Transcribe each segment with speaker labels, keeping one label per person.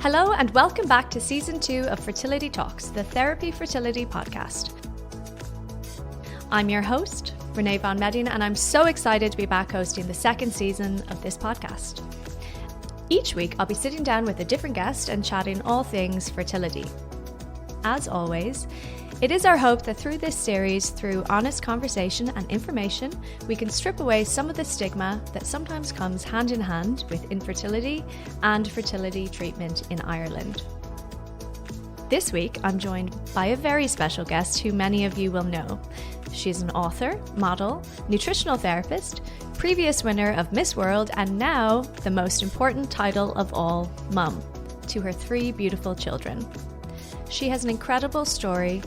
Speaker 1: Hello and welcome back to Season 2 of Fertility Talks, the Therapie Fertility podcast. I'm your host, Ranae von Meding, and I'm so excited to be back hosting the second season of this podcast. Each week, I'll be sitting down with a different guest and chatting all things fertility. As always, it is our hope that through this series, through honest conversation and information, we can strip away some of the stigma that sometimes comes hand in hand with infertility and fertility treatment in Ireland. This week, I'm joined by a very special guest who many of you will know. She's an author, model, nutritional therapist, previous winner of Miss World, and now the most important title of all, mum, to her 3 beautiful children. She has an incredible story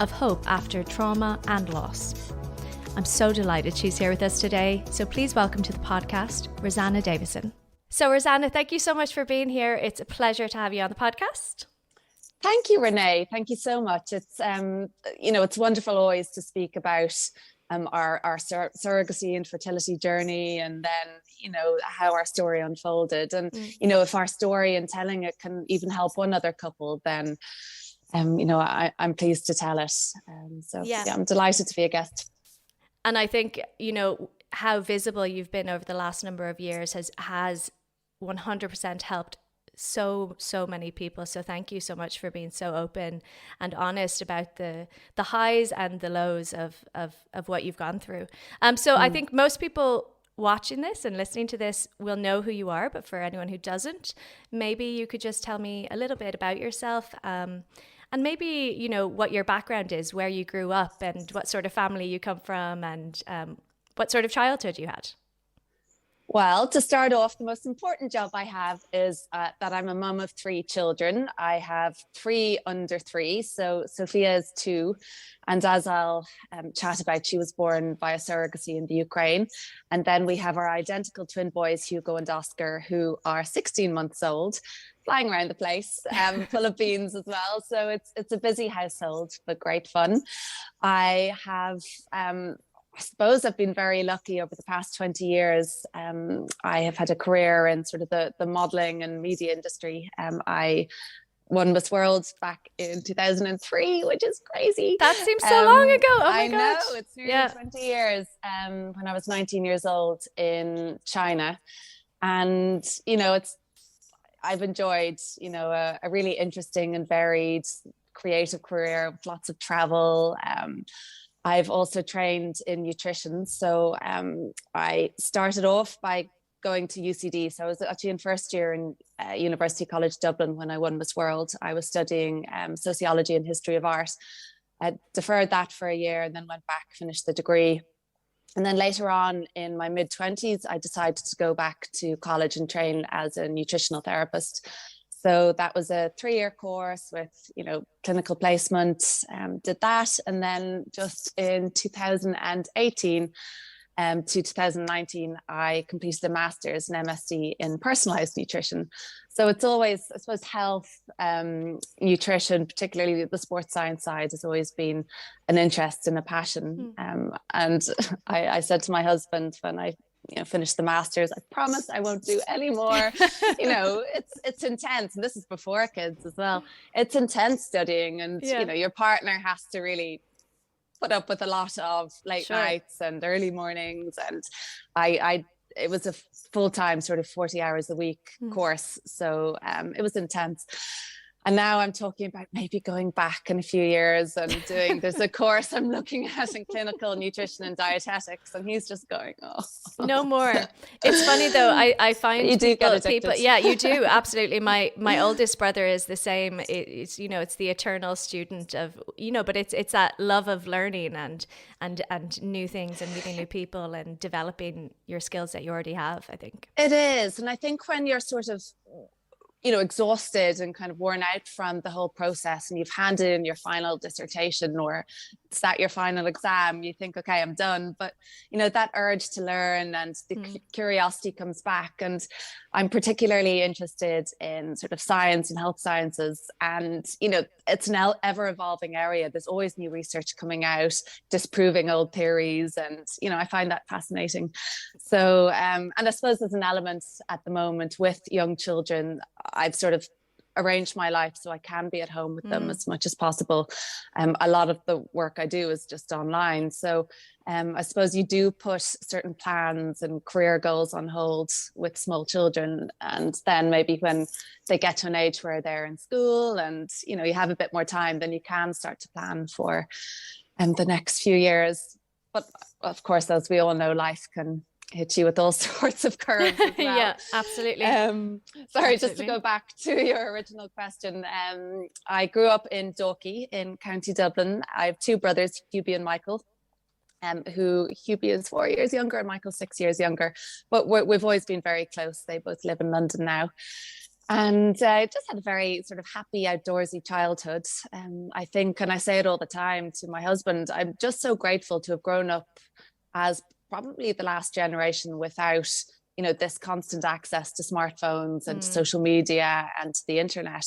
Speaker 1: of hope after trauma and loss. I'm so delighted she's here with us today, so please welcome to the podcast, Rosanna Davison. So Rosanna, thank you so much for being here. It's a pleasure to have you on the podcast.
Speaker 2: Thank you, Ranae. Thank you so much. It's it's wonderful always to speak about our surrogacy and fertility journey, and then how our story unfolded. And if our story and telling it can even help one other couple, then I'm pleased to tell it. I'm delighted to be a guest.
Speaker 1: And I think how visible you've been over the last number of years has 100% helped so many people. So thank you so much for being so open and honest about the highs and the lows of what you've gone through. I think most people watching this and listening to this will know who you are, but for anyone who doesn't, maybe you could just tell me a little bit about yourself, and maybe what your background is, where you grew up, and what sort of family you come from, and what sort of childhood you had.
Speaker 2: Well, to start off, the most important job I have is that I'm a mum of 3 children. I have 3 under 3, so Sophia is 2. And as I'll chat about, she was born via surrogacy in the Ukraine. And then we have our identical twin boys, Hugo and Oscar, who are 16 months old, flying around the place, full of beans as well. So it's a busy household, but great fun. I have... I suppose I've been very lucky over the past 20 years. I have had a career in sort of the modelling and media industry. I won Miss World back in 2003, which is crazy.
Speaker 1: That seems so long ago. Oh my gosh.
Speaker 2: I know, it's nearly 20 years, when I was 19 years old in China. And, I've enjoyed, a really interesting and varied creative career with lots of travel. I've also trained in nutrition. So I started off by going to UCD. So I was actually in first year in University College Dublin when I won Miss World. I was studying sociology and history of art. I deferred that for a year and then went back, finished the degree. And then later on in my mid-20s, I decided to go back to college and train as a nutritional therapist. So that was a 3-year course with, clinical placement, did that. And then just in 2018 to 2019, I completed a master's in MSc in personalized nutrition. So it's always, I suppose, health, nutrition, particularly the sports science side, has always been an interest and a passion. And I said to my husband when I finish the masters, I promise I won't do any more. It's intense, and this is before kids as well. It's intense studying, and your partner has to really put up with a lot of late nights and early mornings, and it was a full-time sort of 40 hours a week course, so it was intense. And now I'm talking about maybe going back in a few years and there's a course I'm looking at in clinical nutrition and dietetics, and he's just going, oh.
Speaker 1: No more. It's funny though, I find
Speaker 2: you do get addicted.
Speaker 1: Yeah, you do, absolutely. My oldest brother is the same. It's it's the eternal student of, but it's that love of learning and new things and meeting new people and developing your skills that you already have, I think.
Speaker 2: It is. And I think when you're sort of exhausted and kind of worn out from the whole process, and you've handed in your final dissertation or sat your final exam, you think, okay, I'm done. But, that urge to learn and the curiosity comes back. And I'm particularly interested in sort of science and health sciences. And, it's an ever evolving area. There's always new research coming out, disproving old theories. And, I find that fascinating. So, and I suppose there's an element at the moment with young children. I've sort of arranged my life so I can be at home with them as much as possible. A lot of the work I do is just online. So I suppose you do put certain plans and career goals on hold with small children. And then maybe when they get to an age where they're in school and, you know, you have a bit more time, then you can start to plan for the next few years. But of course, as we all know, life can hit you with all sorts of curves as well.
Speaker 1: Yeah, absolutely.
Speaker 2: Sorry, just to go back to your original question. I grew up in Dalkey in County Dublin. I have two brothers, Hubie and Michael, who Hubie is 4 years younger and Michael's 6 years younger. But we've always been very close. They both live in London now. And I just had a very sort of happy, outdoorsy childhood. I think, and I say it all the time to my husband, I'm just so grateful to have grown up as probably the last generation without, you know, this constant access to smartphones and social media and the internet.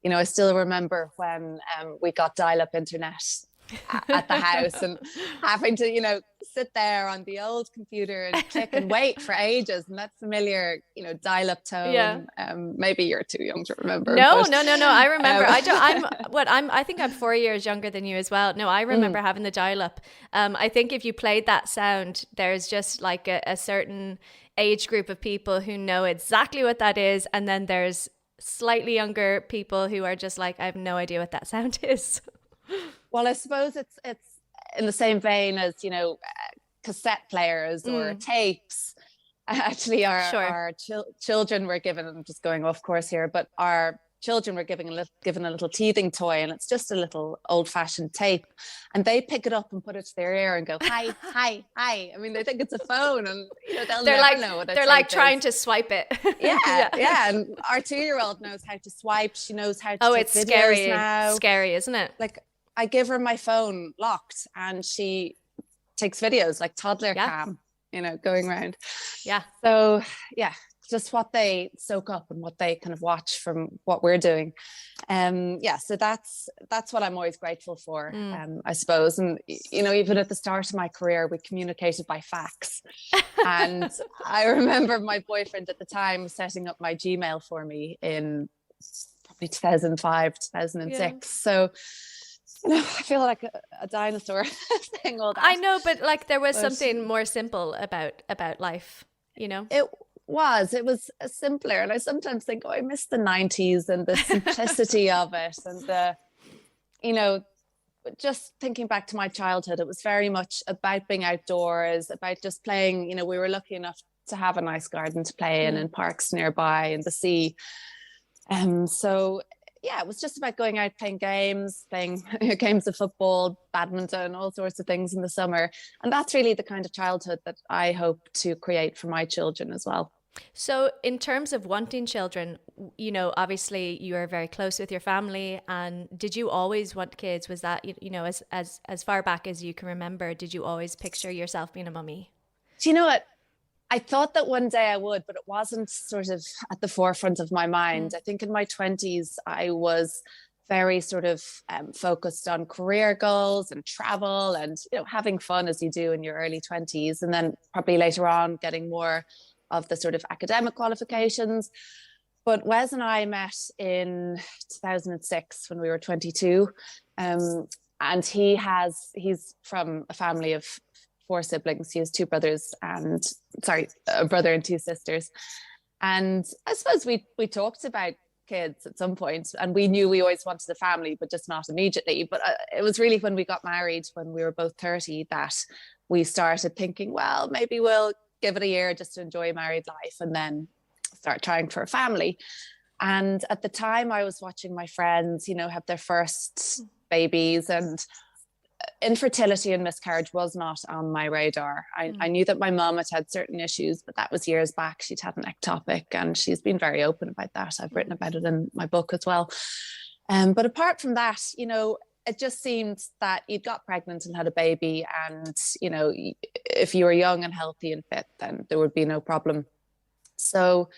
Speaker 2: You know, I still remember when we got dial-up internet at the house and having to, you know, sit there on the old computer and click and wait for ages, and that familiar, you know, dial-up tone.
Speaker 1: Yeah.
Speaker 2: Maybe you're too young to remember.
Speaker 1: No. I remember. I think I'm 4 years younger than you as well. No, I remember having the dial-up. I think if you played that sound, there's just like a certain age group of people who know exactly what that is, and then there's slightly younger people who are just like, I have no idea what that sound is.
Speaker 2: Well, I suppose it's in the same vein as, you know, cassette players or tapes. Actually, our children were given, I'm just going off course here, but our children were given a little teething toy, and it's just a little old-fashioned tape, and they pick it up and put it to their ear and go, hi, hi, hi. I mean, they think it's a phone, and, you know, they're never know what
Speaker 1: they're like trying to swipe it.
Speaker 2: Yeah. And our 2-year-old knows how to swipe. She knows how to take
Speaker 1: it's
Speaker 2: videos now.
Speaker 1: Scary, isn't it?
Speaker 2: Like, I give her my phone locked and she takes videos like toddler cam, you know, going around.
Speaker 1: Yeah.
Speaker 2: So yeah, just what they soak up and what they kind of watch from what we're doing. So that's what I'm always grateful for, I suppose. And, you know, even at the start of my career, we communicated by fax. And I remember my boyfriend at the time setting up my Gmail for me in probably 2005, 2006. So, you know, I feel like a dinosaur saying all that.
Speaker 1: I know, but like there was something more simple about life, you know?
Speaker 2: It was simpler. And I sometimes think, I miss the 90s and the simplicity of it. And the, you know, just thinking back to my childhood, it was very much about being outdoors, about just playing. You know, we were lucky enough to have a nice garden to play in and parks nearby and the sea. So yeah, it was just about going out, playing games of football, badminton, all sorts of things in the summer. And that's really the kind of childhood that I hope to create for my children as well.
Speaker 1: So in terms of wanting children, you know, obviously you are very close with your family. And did you always want kids? Was that, you know, as far back as you can remember, did you always picture yourself being a mummy?
Speaker 2: Do you know what? I thought that one day I would, but it wasn't sort of at the forefront of my mind. I think in my 20s, I was very sort of focused on career goals and travel and, you know, having fun as you do in your early 20s. And then probably later on getting more of the sort of academic qualifications. But Wes and I met in 2006 when we were 22. And he's from a family of 4 siblings. He has 2 brothers a brother and 2 sisters. And I suppose we talked about kids at some point, and we knew we always wanted a family, but just not immediately. But it was really when we got married, when we were both 30, that we started thinking, well, maybe we'll give it a year just to enjoy married life and then start trying for a family. And at the time I was watching my friends, you know, have their first babies, and infertility and miscarriage was not on my radar. I knew that my mum had certain issues, but that was years back. She'd had an ectopic and she's been very open about that. I've written about it in my book as well. But apart from that, you know, it just seemed that you'd got pregnant and had a baby, and, you know, if you were young and healthy and fit, then there would be no problem. So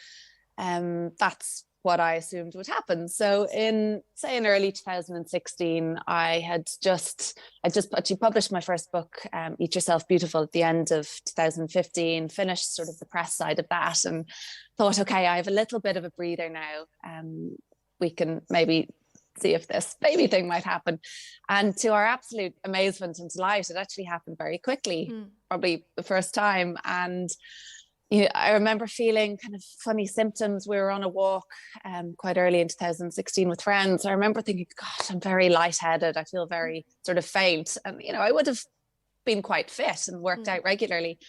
Speaker 2: that's what I assumed would happen. So in early 2016, I just actually published my first book, Eat Yourself Beautiful, at the end of 2015, finished sort of the press side of that, and thought, okay, I have a little bit of a breather now. we can maybe see if this baby thing might happen. And to our absolute amazement and delight, it actually happened very quickly, probably the first time. And I remember feeling kind of funny symptoms. We were on a walk quite early in 2016 with friends. I remember thinking, gosh, I'm very lightheaded. I feel very sort of faint. And, I would have been quite fit and worked out regularly.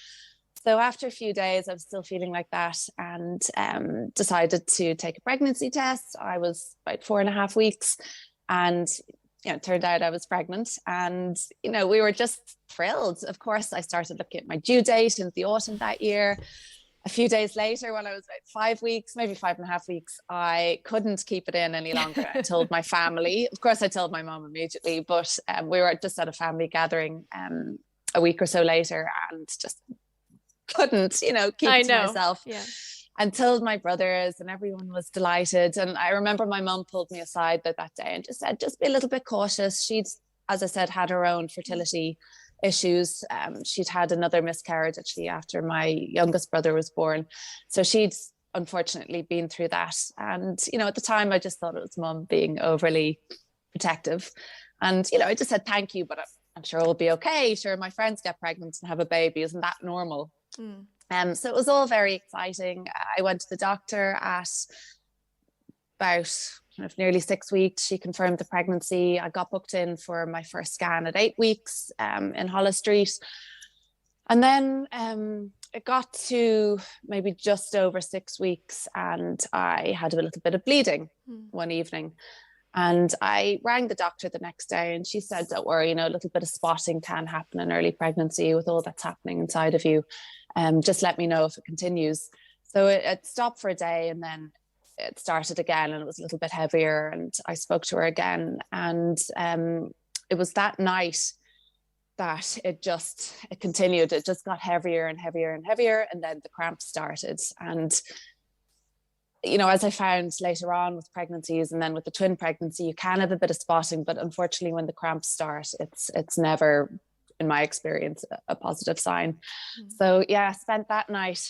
Speaker 2: So after a few days, I was still feeling like that, and decided to take a pregnancy test. I was about 4.5 weeks, and it turned out I was pregnant, and we were just thrilled. Of course, I started looking at my due date in the autumn that year. A few days later, when I was about 5 weeks, maybe 5.5 weeks, I couldn't keep it in any longer. I told my family. Of course, I told my mom immediately, but we were just at a family gathering a week or so later, and just couldn't, keep it to myself.
Speaker 1: Yeah.
Speaker 2: And told my brothers, and everyone was delighted. And I remember my mum pulled me aside that day and just said, just be a little bit cautious. She'd, as I said, had her own fertility issues. She'd had another miscarriage actually after my youngest brother was born. So she'd unfortunately been through that. And, at the time I just thought it was mum being overly protective. And, I just said, thank you, but I'm sure it'll be okay. Sure, my friends get pregnant and have a baby. Isn't that normal? So it was all very exciting. I went to the doctor at about nearly 6 weeks. She confirmed the pregnancy. I got booked in for my first scan at 8 weeks in Holles Street. And then it got to maybe just over 6 weeks, and I had a little bit of bleeding one evening. And I rang the doctor the next day, and she said, don't worry, a little bit of spotting can happen in early pregnancy with all that's happening inside of you. Just let me know if it continues. So it stopped for a day, and then it started again, and it was a little bit heavier. And I spoke to her again, and it was that night that it continued. It just got heavier and heavier and heavier. And then the cramps started. And as I found later on with pregnancies, and then with the twin pregnancy, you can have a bit of spotting, but unfortunately when the cramps start, it's never, in my experience, a positive sign. So yeah, I spent that night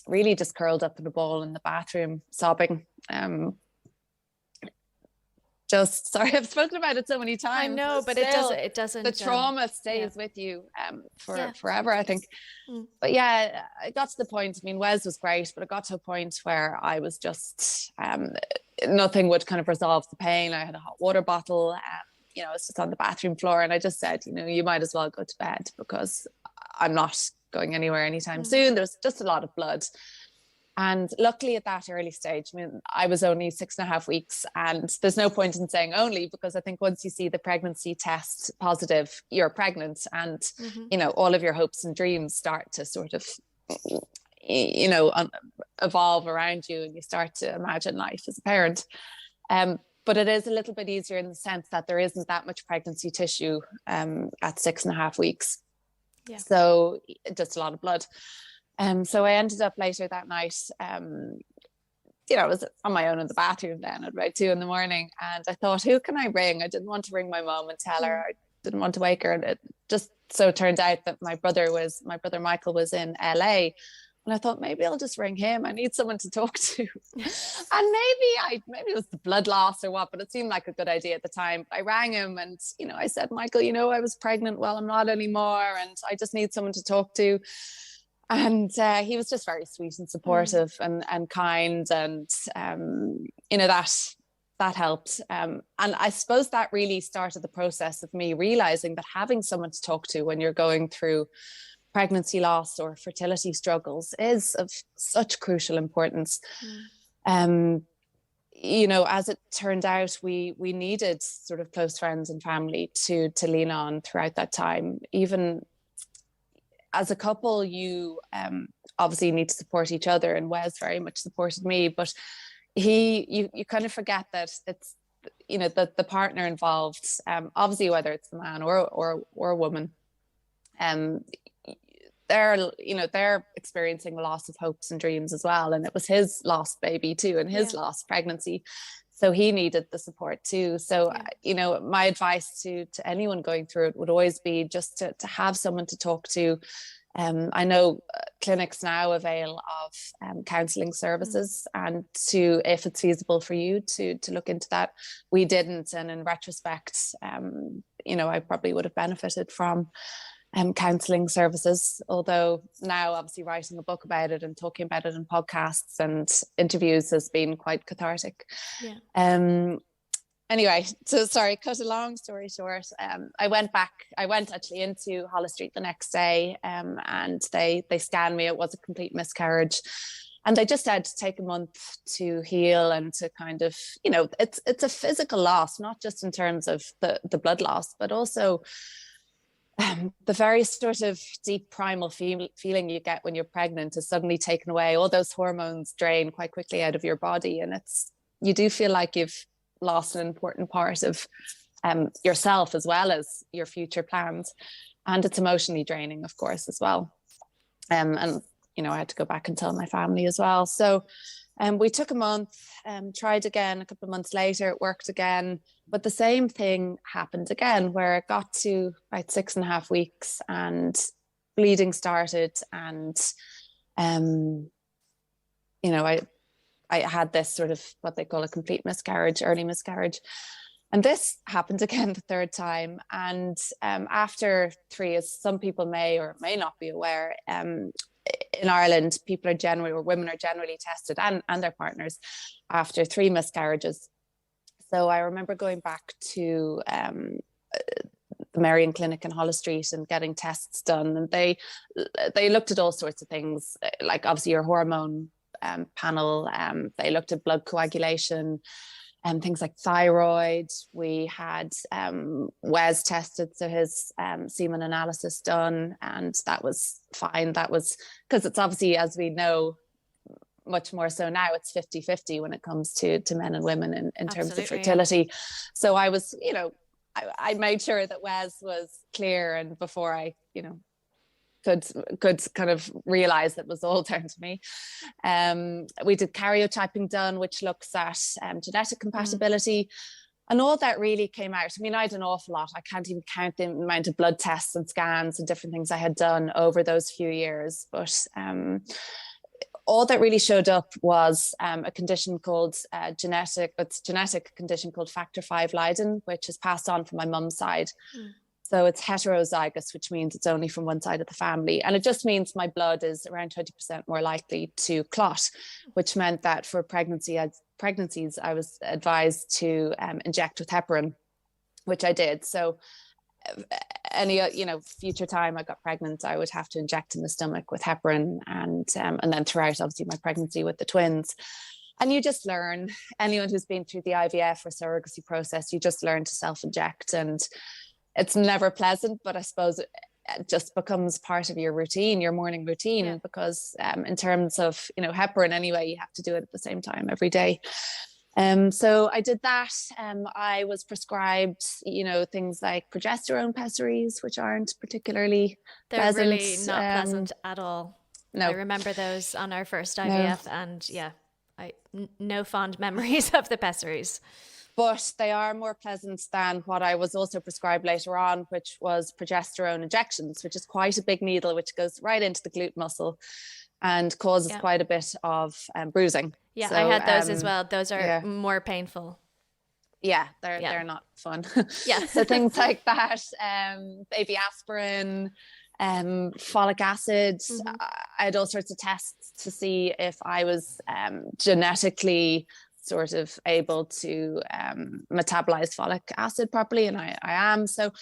Speaker 2: really just curled up in a ball in the bathroom, sobbing. Sorry, I've spoken about it so many times.
Speaker 1: I know, but it doesn't.
Speaker 2: The trauma stays with you forever, I think. But yeah, it got to the point. Wes was great, but it got to a point where I was just nothing would kind of resolve the pain. I had a hot water bottle. I was just on the bathroom floor, and I just said, you might as well go to bed, because I'm not going anywhere anytime soon. There's just a lot of blood. And luckily at that early stage, I was only 6.5 weeks, and there's no point in saying only, because I think once you see the pregnancy test positive, you're pregnant, and, all of your hopes and dreams start to sort of, evolve around you, and you start to imagine life as a parent. But it is a little bit easier in the sense that there isn't that much pregnancy tissue at 6.5 weeks. Yeah. So just a lot of blood. So I ended up later that night, I was on my own in the bathroom then at about 2 a.m, and I thought, who can I ring? I didn't want to ring my mom and tell her. I didn't want to wake her. And it just so turned out that my brother Michael was in LA. And I thought, maybe I'll just ring him. I need someone to talk to. And maybe it was the blood loss or what, but it seemed like a good idea at the time. I rang him, and, I said, Michael, I was pregnant. Well, I'm not anymore. And I just need someone to talk to. And he was just very sweet and supportive and kind. And, that helped. And I suppose that really started the process of me realizing that having someone to talk to when you're going through pregnancy loss or fertility struggles is of such crucial importance. As it turned out, we needed sort of close friends and family to lean on throughout that time. Even as a couple, you obviously need to support each other, and Wes very much supported me, but you kind of forget that it's the partner involved, obviously whether it's the man or a woman, they're experiencing the loss of hopes and dreams as well. And it was his lost baby too, and his lost pregnancy. So he needed the support too. So, my advice to anyone going through it would always be just to have someone to talk to, I know clinics now avail of counselling services, and if it's feasible for you to look into that. We didn't, and in retrospect, I probably would have benefited from counselling services, although now obviously writing a book about it and talking about it in podcasts and interviews has been quite cathartic. Anyway, so sorry, cut a long story short, I went actually into Holles Street the next day, and they scanned me. It was a complete miscarriage, and they just said to take a month to heal and to kind of, it's a physical loss, not just in terms of the blood loss, but also the very sort of deep primal feeling you get when you're pregnant is suddenly taken away. All those hormones drain quite quickly out of your body, and you do feel like you've lost an important part of yourself as well as your future plans, and it's emotionally draining, of course, as well. And I had to go back and tell my family as well. So we took a month, tried again a couple of months later. It worked again, but the same thing happened again, where it got to about 6.5 weeks and bleeding started, and I had this sort of what they call a complete miscarriage, early miscarriage. And this happened again the third time. And after 3, as some people may or may not be aware, in Ireland, women are generally tested, and their partners, after 3 miscarriages. So I remember going back to the Marion Clinic in Holles Street and getting tests done. And they looked at all sorts of things, like obviously your hormone panel. They looked at blood coagulation and things like thyroid. We had Wes tested, so his semen analysis done, and that was fine. That was because it's obviously, as we know, much more so now, it's 50-50 when it comes to men and women in terms of fertility. Yeah. So I was, I made sure that Wes was clear, and before I, could kind of realize that was all down to me. We did karyotyping done, which looks at genetic compatibility, and all that really came out. I mean, I had an awful lot. I can't even count the amount of blood tests and scans and different things I had done over those few years. But all that really showed up was a condition called genetic condition called factor V Leiden, which is passed on from my mum's side. So it's heterozygous, which means it's only from one side of the family. And it just means my blood is around 20% more likely to clot, which meant that for pregnancies, I was advised to inject with heparin, which I did. So any, future time I got pregnant, I would have to inject in the stomach with heparin, and then throughout, obviously, my pregnancy with the twins. And you just learn, anyone who's been through the IVF or surrogacy process, you just learn to self-inject, and it's never pleasant, but I suppose it just becomes part of your routine, your morning routine, because in terms of, heparin anyway, you have to do it at the same time every day. So I did that. I was prescribed, things like progesterone pessaries, which aren't particularly pleasant.
Speaker 1: They're really not pleasant at all.
Speaker 2: No.
Speaker 1: I remember those on our first IVF, and no fond memories of the pessaries.
Speaker 2: But they are more pleasant than what I was also prescribed later on, which was progesterone injections, which is quite a big needle, which goes right into the glute muscle and causes quite a bit of bruising.
Speaker 1: Yeah, so, I had those as well. Those are more painful.
Speaker 2: Yeah, they're not fun. Yeah. So things like that, baby aspirin, folic acid. I had all sorts of tests to see if I was genetically sort of able to metabolize folic acid properly, and I am. So,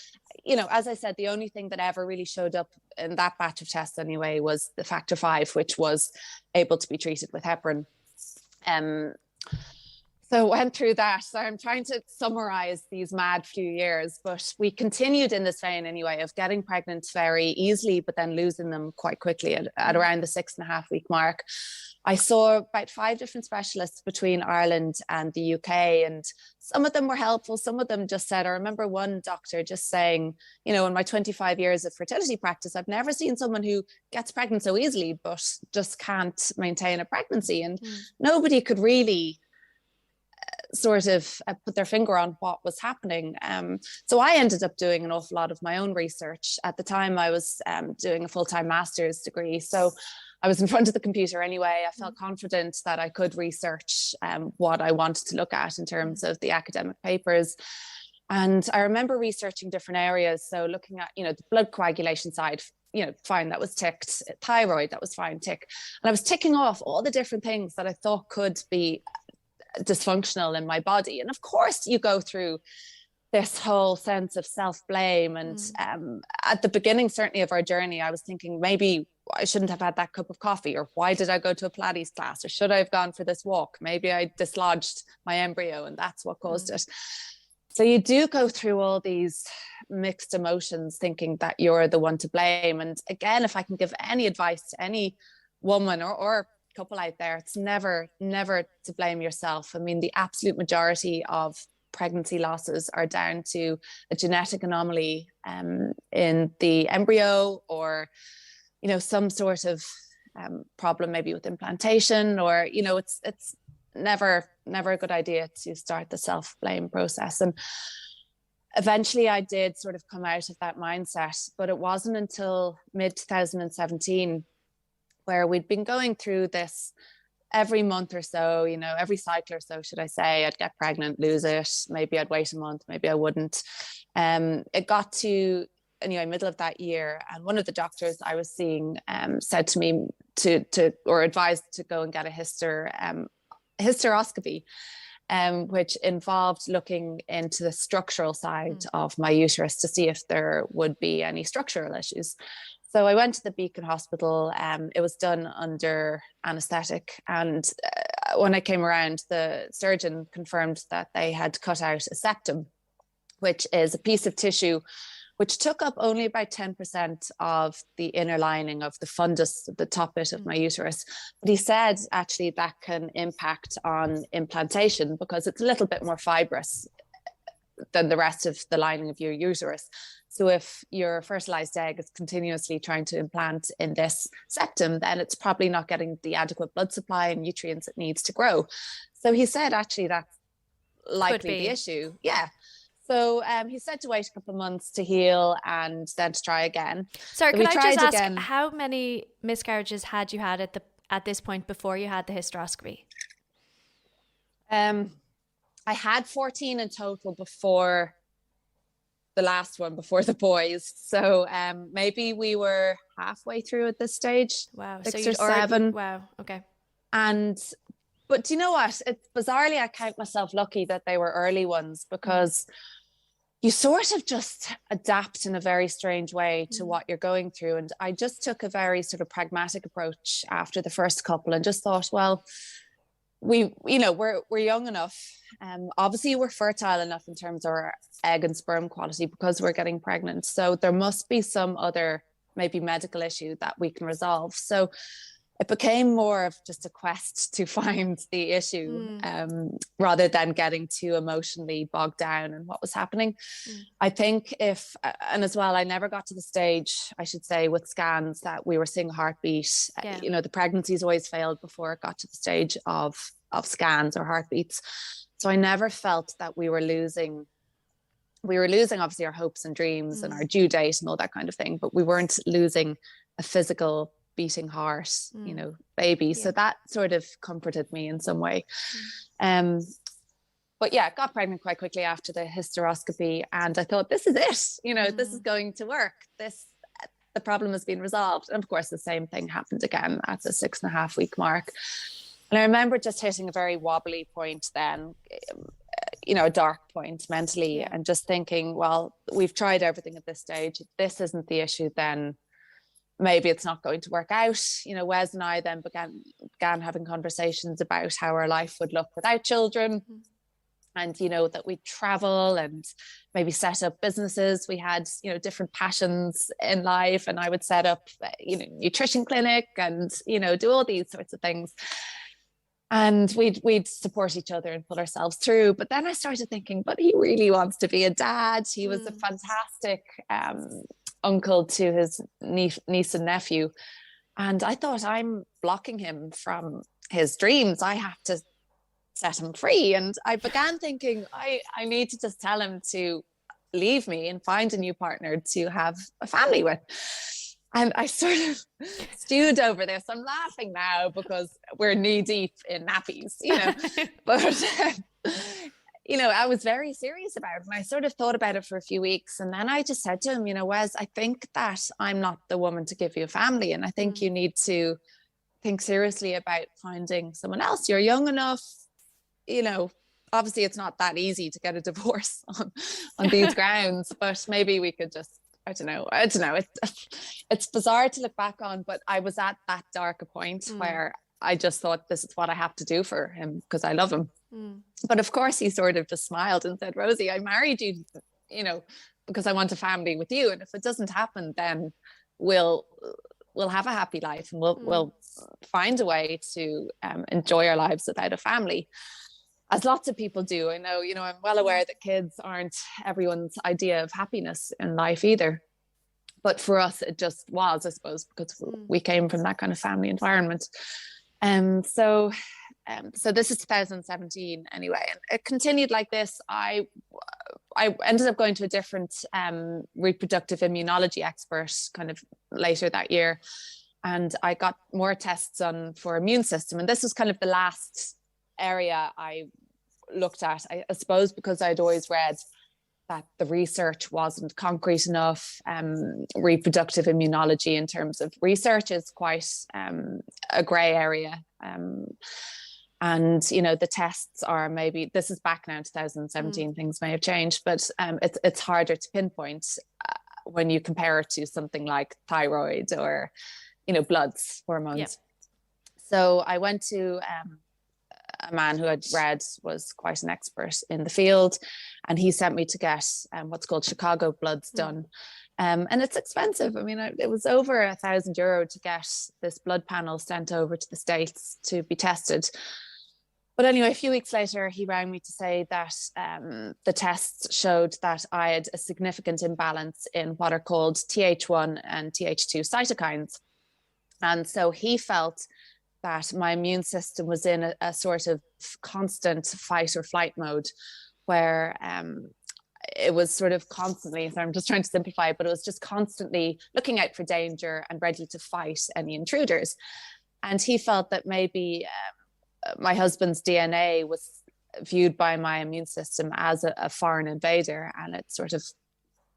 Speaker 2: as I said, the only thing that ever really showed up in that batch of tests anyway was the factor V, which was able to be treated with heparin. So went through that. So I'm trying to summarize these mad few years, but we continued in this vein anyway of getting pregnant very easily, but then losing them quite quickly at around the 6.5 week mark. I saw about 5 different specialists between Ireland and the UK, and some of them were helpful. Some of them just said, I remember one doctor just saying, in my 25 years of fertility practice, I've never seen someone who gets pregnant so easily, but just can't maintain a pregnancy. And nobody could really sort of put their finger on what was happening. So I ended up doing an awful lot of my own research. At the time, I was doing a full-time master's degree. So I was in front of the computer anyway. I felt confident that I could research what I wanted to look at in terms of the academic papers. And I remember researching different areas. So looking at, the blood coagulation side, fine, that was ticked. Thyroid, that was fine, tick. And I was ticking off all the different things that I thought could be dysfunctional in my body. And of course you go through this whole sense of self-blame. And at the beginning, certainly of our journey, I was thinking maybe I shouldn't have had that cup of coffee, or why did I go to a Pilates class, or should I have gone for this walk? Maybe I dislodged my embryo and that's what caused it. So you do go through all these mixed emotions thinking that you're the one to blame. And again, if I can give any advice to any woman or couple out there, it's never to blame yourself. I mean, the absolute majority of pregnancy losses are down to a genetic anomaly in the embryo, or some sort of problem maybe with implantation, or it's never a good idea to start the self-blame process. And eventually I did sort of come out of that mindset, but it wasn't until mid 2017 where we'd been going through this every month or so, every cycle or so, should I say, I'd get pregnant, lose it. Maybe I'd wait a month, maybe I wouldn't. It got to, middle of that year. And one of the doctors I was seeing said to me or advised to go and get a hysteroscopy, which involved looking into the structural side of my uterus to see if there would be any structural issues. So I went to the Beacon Hospital. It was done under anaesthetic. And when I came around, the surgeon confirmed that they had cut out a septum, which is a piece of tissue which took up only about 10% of the inner lining of the fundus, the top bit of my uterus. But he said actually that can impact on implantation because it's a little bit more fibrous than the rest of the lining of your uterus. So if your fertilized egg is continuously trying to implant in this septum, then it's probably not getting the adequate blood supply and nutrients it needs to grow. So he said actually that's likely the issue. Yeah. So he said to wait a couple of months to heal and then to try again.
Speaker 1: Sorry, could I just ask, how many miscarriages had you had at this point before you had the hysteroscopy?
Speaker 2: I had 14 in total before the last one, before the boys. So maybe we were halfway through at this stage.
Speaker 1: Wow.
Speaker 2: 6 or 7.
Speaker 1: Wow. Okay.
Speaker 2: But do you know what? Bizarrely, I count myself lucky that they were early ones, because you sort of just adapt in a very strange way to what you're going through. And I just took a very sort of pragmatic approach after the first couple and just thought, well, we're young enough. Obviously we're fertile enough in terms of our egg and sperm quality because we're getting pregnant. So there must be some other maybe medical issue that we can resolve. So it became more of just a quest to find the issue rather than getting too emotionally bogged down in what was happening. I think and as well, I never got to the stage, I should say, with scans that we were seeing a heartbeat. The pregnancies always failed before it got to the stage of scans or heartbeats. So I never felt that we were losing obviously our hopes and dreams and our due date and all that kind of thing, but we weren't losing a physical beating heart, baby. Yeah. So that sort of comforted me in some way. But yeah, got pregnant quite quickly after the hysteroscopy, and I thought, this is it, this is going to work. The problem has been resolved. And of course, the same thing happened again at the 6.5 week mark. And I remember just hitting a very wobbly point then, a dark point mentally, and just thinking, well, we've tried everything at this stage. If this isn't the issue, then maybe it's not going to work out. Wes and I then began having conversations about how our life would look without children. And, that we'd travel and maybe set up businesses. We had, different passions in life, and I would set up, nutrition clinic and, do all these sorts of things. And we'd support each other and pull ourselves through. But then I started thinking, but he really wants to be a dad. He was a fantastic uncle to his niece and nephew. And I thought, I'm blocking him from his dreams. I have to set him free. And I began thinking, I need to just tell him to leave me and find a new partner to have a family with. And I sort of stewed over this. I'm laughing now because we're knee deep in nappies, but I was very serious about it. And I sort of thought about it for a few weeks. And then I just said to him, Wes, I think that I'm not the woman to give you a family. And I think you need to think seriously about finding someone else. You're young enough, obviously it's not that easy to get a divorce on these grounds, but maybe we could just, I don't know. It's bizarre to look back on, but I was at that darker point where I just thought, this is what I have to do for him because I love him. But of course he sort of just smiled and said, Rosie, I married you, because I want a family with you. And if it doesn't happen, then we'll have a happy life and we'll find a way to enjoy our lives without a family. As lots of people do. I know, I'm well aware that kids aren't everyone's idea of happiness in life either. But for us, it just was, I suppose, because we came from that kind of family environment. So this is 2017 anyway, and it continued like this. I ended up going to a different reproductive immunology expert kind of later that year. And I got more tests done for immune system. And this was kind of the last area I looked at, I suppose, because I'd always read that the research wasn't concrete enough. Reproductive immunology in terms of research is quite a grey area. And, the tests are maybe, this is back now in 2017, things may have changed, but it's harder to pinpoint when you compare it to something like thyroid or, bloods, hormones. Yep. So I went to a man who I'd read was quite an expert in the field, and he sent me to get what's called Chicago bloods done. And it's expensive. I mean, it was over €1,000 to get this blood panel sent over to the States to be tested. But anyway, a few weeks later, he rang me to say that the tests showed that I had a significant imbalance in what are called Th1 and Th2 cytokines. And so he felt that my immune system was in a sort of constant fight or flight mode where it was sort of constantly, so I'm just trying to simplify, but it was just constantly looking out for danger and ready to fight any intruders. And he felt that maybe my husband's DNA was viewed by my immune system as a foreign invader, and it sort of,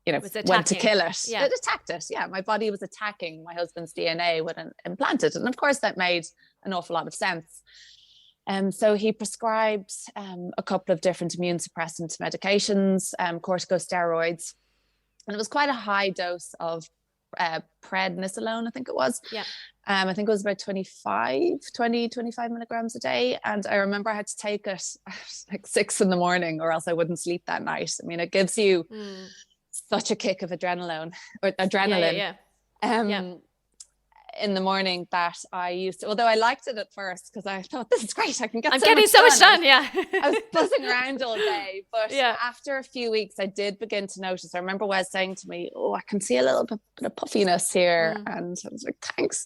Speaker 2: went to kill it. Yeah. It attacked it. Yeah, my body was attacking my husband's DNA when it implanted. And of course, that made an awful lot of sense. So he prescribed a couple of different immune suppressant medications, corticosteroids, and it was quite a high dose of prednisolone, I think it was. Yeah. I think it was about 25 milligrams a day. And I remember I had to take it like 6 a.m. or else I wouldn't sleep that night. I mean, it gives you such a kick of adrenaline. In the morning that I used to, although I liked it at first because I thought, this is great, I'm getting so much done. Yeah. I was buzzing around all day, but after a few weeks I did begin to notice. I remember Wes saying to me, I can see a little bit of puffiness here, and I was like, thanks.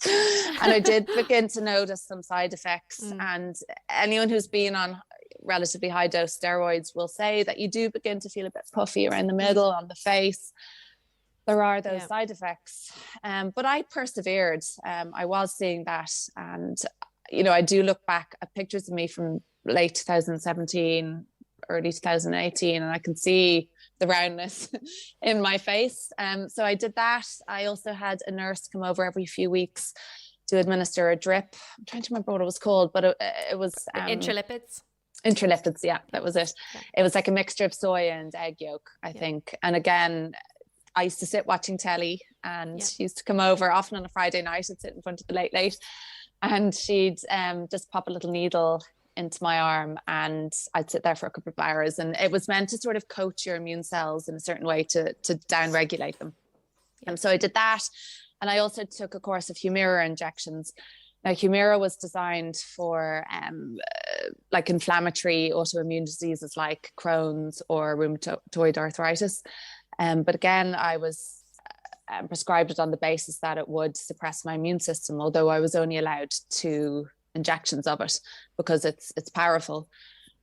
Speaker 2: And I did begin to notice some side effects, and anyone who's been on relatively high dose steroids will say that you do begin to feel a bit puffy around the middle, on the face. There are those side effects. But I persevered. I was seeing that. And, I do look back at pictures of me from late 2017, early 2018, and I can see the roundness in my face. So I did that. I also had a nurse come over every few weeks to administer a drip. I'm trying to remember what it was called, but it was...
Speaker 1: Intralipids?
Speaker 2: Intralipids, yeah, that was it. Yeah. It was like a mixture of soy and egg yolk, I think. And again, I used to sit watching telly, and she used to come over often on a Friday night and sit in front of the late, and she'd just pop a little needle into my arm, and I'd sit there for a couple of hours, and it was meant to sort of coach your immune cells in a certain way to down-regulate them. And so I did that, and I also took a course of Humira injections. Now, Humira was designed for like inflammatory autoimmune diseases like Crohn's or rheumatoid arthritis. But again, I was prescribed it on the basis that it would suppress my immune system, although I was only allowed 2 injections of it because it's powerful.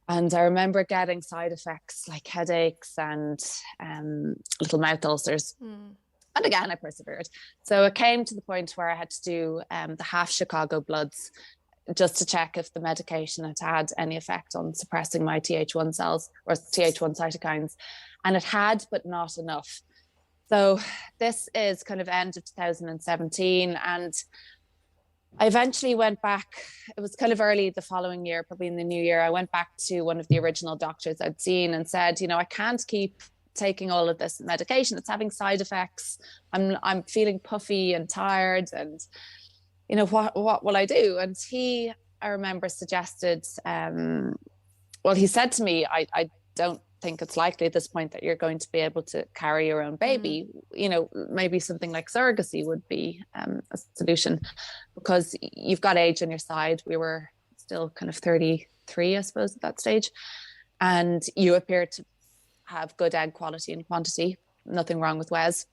Speaker 2: And I remember getting side effects like headaches and little mouth ulcers. And again, I persevered. So it came to the point where I had to do the half Chicago bloods just to check if the medication had any effect on suppressing my Th1 cells or Th1 cytokines. And it had, but not enough. So this is kind of end of 2017. And I eventually went back. It was kind of early the following year, probably in the new year. I went back to one of the original doctors I'd seen and said, you know, I can't keep taking all of this medication. It's having side effects. I'm feeling puffy and tired, and you know, what will I do? And I remember suggested, he said to me, I don't think it's likely at this point that you're going to be able to carry your own baby. You know, maybe something like surrogacy would be a solution, because you've got age on your side. We were still kind of 33, I suppose, at that stage. And you appear to have good egg quality and quantity, nothing wrong with Wes.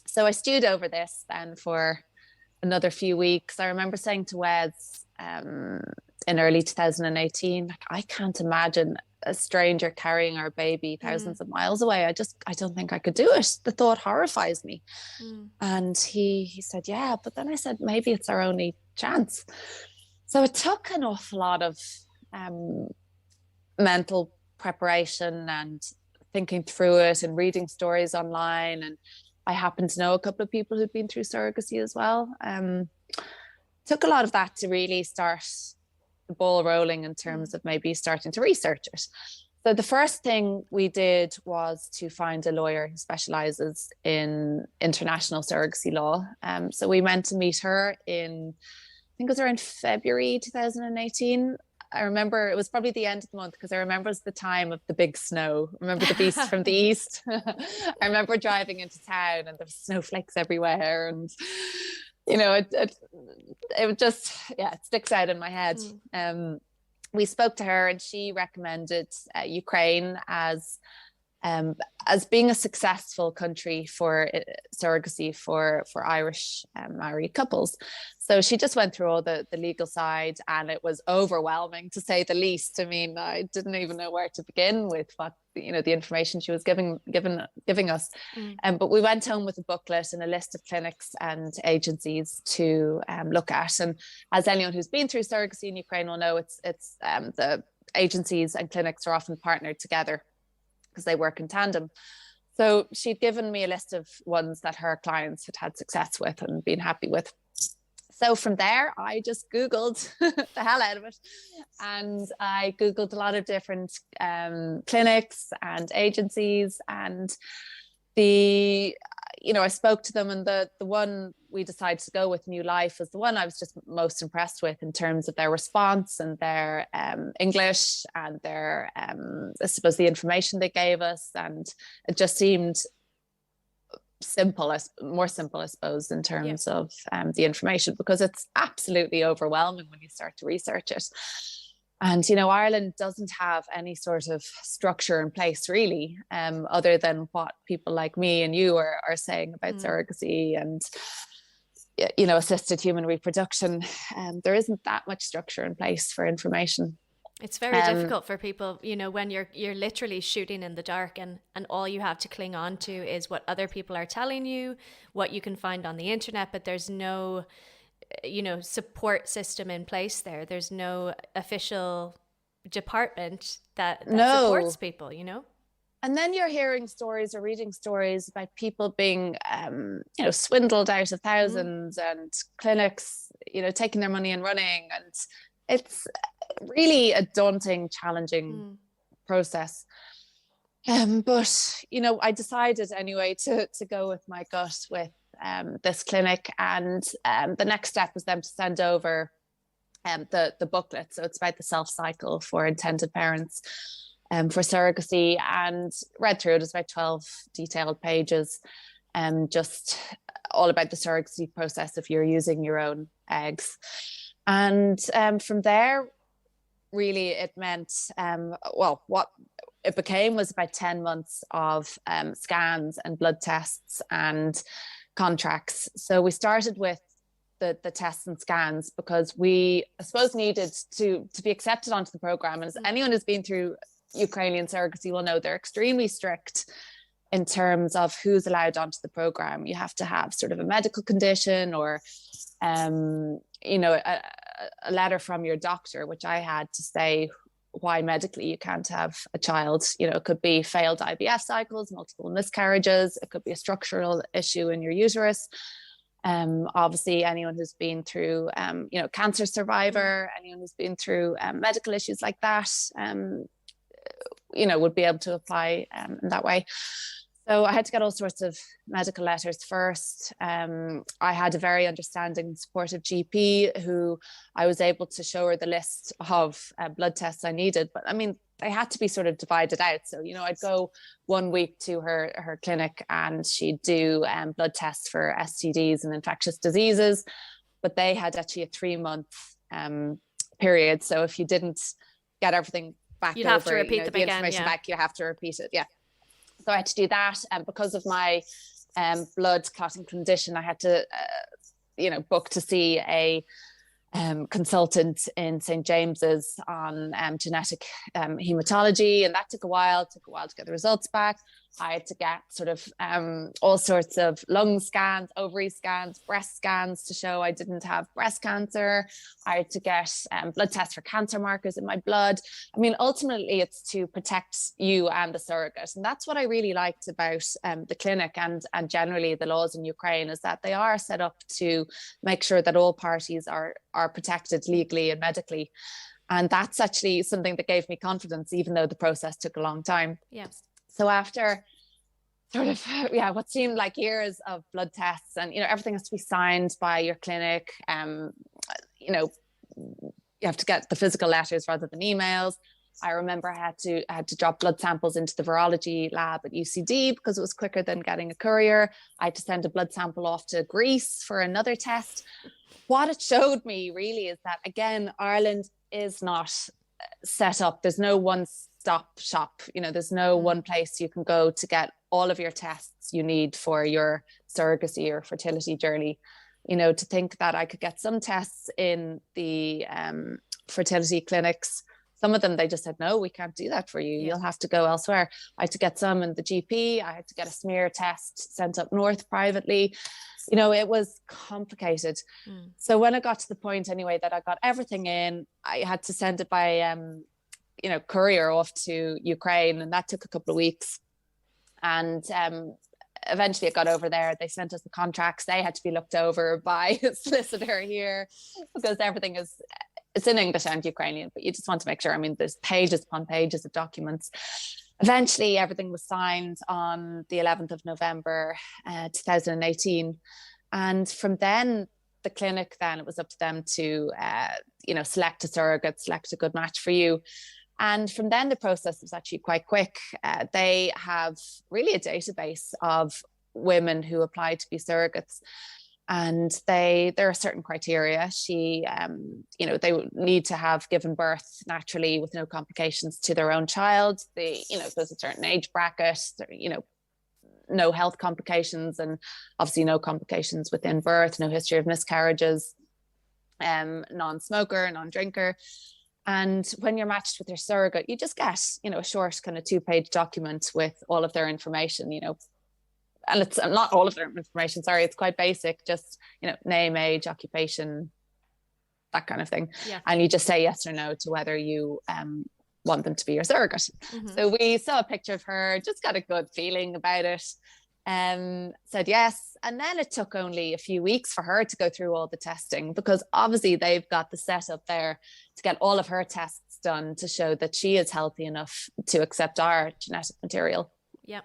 Speaker 2: So I stewed over this then for another few weeks. I remember saying to Wes in early 2018, like, I can't imagine a stranger carrying our baby thousands of miles away. I don't think I could do it. The thought horrifies me. And he said, yeah, but then I said, maybe it's our only chance. So it took an awful lot of mental preparation and thinking through it and reading stories online. And I happen to know a couple of people who've been through surrogacy as well. Took a lot of that to really start the ball rolling in terms of maybe starting to research it. So the first thing we did was to find a lawyer who specializes in international surrogacy law. So we went to meet her I think it was around February 2018. I remember it was probably the end of the month, because I remember it was the time of the big snow. Remember the beast from the east? I remember driving into town and there were snowflakes everywhere, and you know, it just, it sticks out in my head. We spoke to her and she recommended Ukraine as being a successful country for surrogacy for Irish married couples. So she just went through all the legal side, and it was overwhelming, to say the least. I mean, I didn't even know where to begin with what, you know, the information she was giving us. But we went home with a booklet and a list of clinics and agencies to look at. And as anyone who's been through surrogacy in Ukraine will know, it's the agencies and clinics are often partnered together because they work in tandem. So she'd given me a list of ones that her clients had success with and been happy with. So from there, I just Googled the hell out of it. And I Googled a lot of different clinics and agencies. And I spoke to them, and the one we decided to go with, New Life, was the one I was just most impressed with in terms of their response and their English and their, I suppose, the information they gave us. And it just seemed more simple, I suppose, in terms of the information, because it's absolutely overwhelming when you start to research it. And, you know, Ireland doesn't have any sort of structure in place, really, other than what people like me and you are saying about surrogacy and, you know, assisted human reproduction. There isn't that much structure in place for information.
Speaker 1: It's very difficult for people, you know, when you're literally shooting in the dark, and all you have to cling on to is what other people are telling you, what you can find on the internet, but there's no, you know, support system in place there. There's no official department that supports people, you know?
Speaker 2: And then you're hearing stories or reading stories about people being, you know, swindled out of thousands and clinics, you know, taking their money and running. And it's really a daunting, challenging process. But, you know, I decided anyway to go with my gut with this clinic. And the next step was them to send over the booklet. So it's about the self cycle for intended parents for surrogacy, and read through it. It's about 12 detailed pages, just all about the surrogacy process if you're using your own eggs. And from there, really it meant, what it became was about 10 months of scans and blood tests and contracts. So we started with the tests and scans, because we, I suppose, needed to be accepted onto the program. And as anyone who's been through Ukrainian surrogacy will know, they're extremely strict in terms of who's allowed onto the program. You have to have sort of a medical condition or, you know, a letter from your doctor, which I had, to say why medically you can't have a child. You know, it could be failed IVF cycles, multiple miscarriages, it could be a structural issue in your uterus. Obviously, anyone who's been through, you know, cancer survivor, anyone who's been through medical issues like that, you know, would be able to apply in that way. So I had to get all sorts of medical letters first. I had a very understanding, supportive GP who I was able to show her the list of blood tests I needed. But I mean, they had to be sort of divided out. So, you know, I'd go 1 week to her clinic and she'd do blood tests for STDs and infectious diseases. But they had actually a 3-month period. So if you didn't get everything back,
Speaker 1: you'd have to repeat them
Speaker 2: the
Speaker 1: again,
Speaker 2: information back, you have to repeat it. Yeah. So I had to do that. And because of my blood clotting condition, I had to, you know, book to see a consultant in St. James's on genetic hematology. And that took a while to get the results back. I had to get sort of all sorts of lung scans, ovary scans, breast scans to show I didn't have breast cancer. I had to get blood tests for cancer markers in my blood. I mean, ultimately, it's to protect you and the surrogate. And that's what I really liked about the clinic and generally the laws in Ukraine, is that they are set up to make sure that all parties are protected legally and medically. And that's actually something that gave me confidence, even though the process took a long time.
Speaker 1: Yes.
Speaker 2: So after sort of, what seemed like years of blood tests, and, you know, everything has to be signed by your clinic. You know, you have to get the physical letters rather than emails. I remember I had to drop blood samples into the virology lab at UCD because it was quicker than getting a courier. I had to send a blood sample off to Greece for another test. What it showed me really is that, again, Ireland is not set up. There's no one-stop shop. You know, there's no one place you can go to get all of your tests you need for your surrogacy or fertility journey. You know, to think that I could get some tests in the fertility clinics. Some of them, they just said, no, we can't do that for you. You'll have to go elsewhere. I had to get some in the GP. I had to get a smear test sent up north privately. You know, it was complicated. So when I got to the point anyway that I got everything in, I had to send it by, you know, courier off to Ukraine. And that took a couple of weeks. And eventually it got over there. They sent us the contracts. They had to be looked over by a solicitor here because everything it's in English and Ukrainian, but you just want to make sure. I mean, there's pages upon pages of documents. Eventually, everything was signed on the 11th of November, 2018. And from then, the clinic, then it was up to them to, you know, select a surrogate, select a good match for you. And from then, the process was actually quite quick. They have really a database of women who apply to be surrogates. And there are certain criteria. She, you know, they need to have given birth naturally with no complications to their own child. You know, there's a certain age bracket, you know, no health complications, and obviously no complications within birth, no history of miscarriages, non-smoker, non-drinker. And when you're matched with your surrogate, you just get, you know, a short kind of 2-page document with all of their information, you know. And it's not all of their information, sorry, it's quite basic, just, you know, name, age, occupation, that kind of thing. Yeah. And you just say yes or no to whether you want them to be your surrogate. So we saw a picture of her, just got a good feeling about it, said yes. And then it took only a few weeks for her to go through all the testing, because obviously they've got the setup there to get all of her tests done to show that she is healthy enough to accept our genetic material.
Speaker 1: Yeah.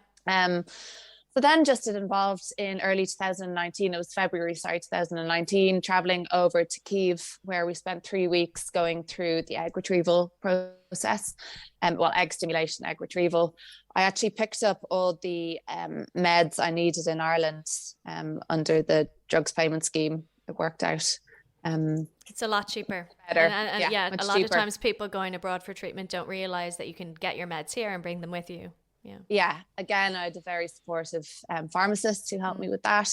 Speaker 2: So then just it involved in early 2019, it was February, 2019, traveling over to Kyiv, where we spent 3 weeks going through the egg retrieval process, egg stimulation, egg retrieval. I actually picked up all the meds I needed in Ireland under the drugs payment scheme. It worked out.
Speaker 1: It's a lot cheaper.
Speaker 2: Better.
Speaker 1: And a lot of times people going abroad for treatment don't realize that you can get your meds here and bring them with you. Yeah.
Speaker 2: Again, I had a very supportive pharmacist who helped me with that.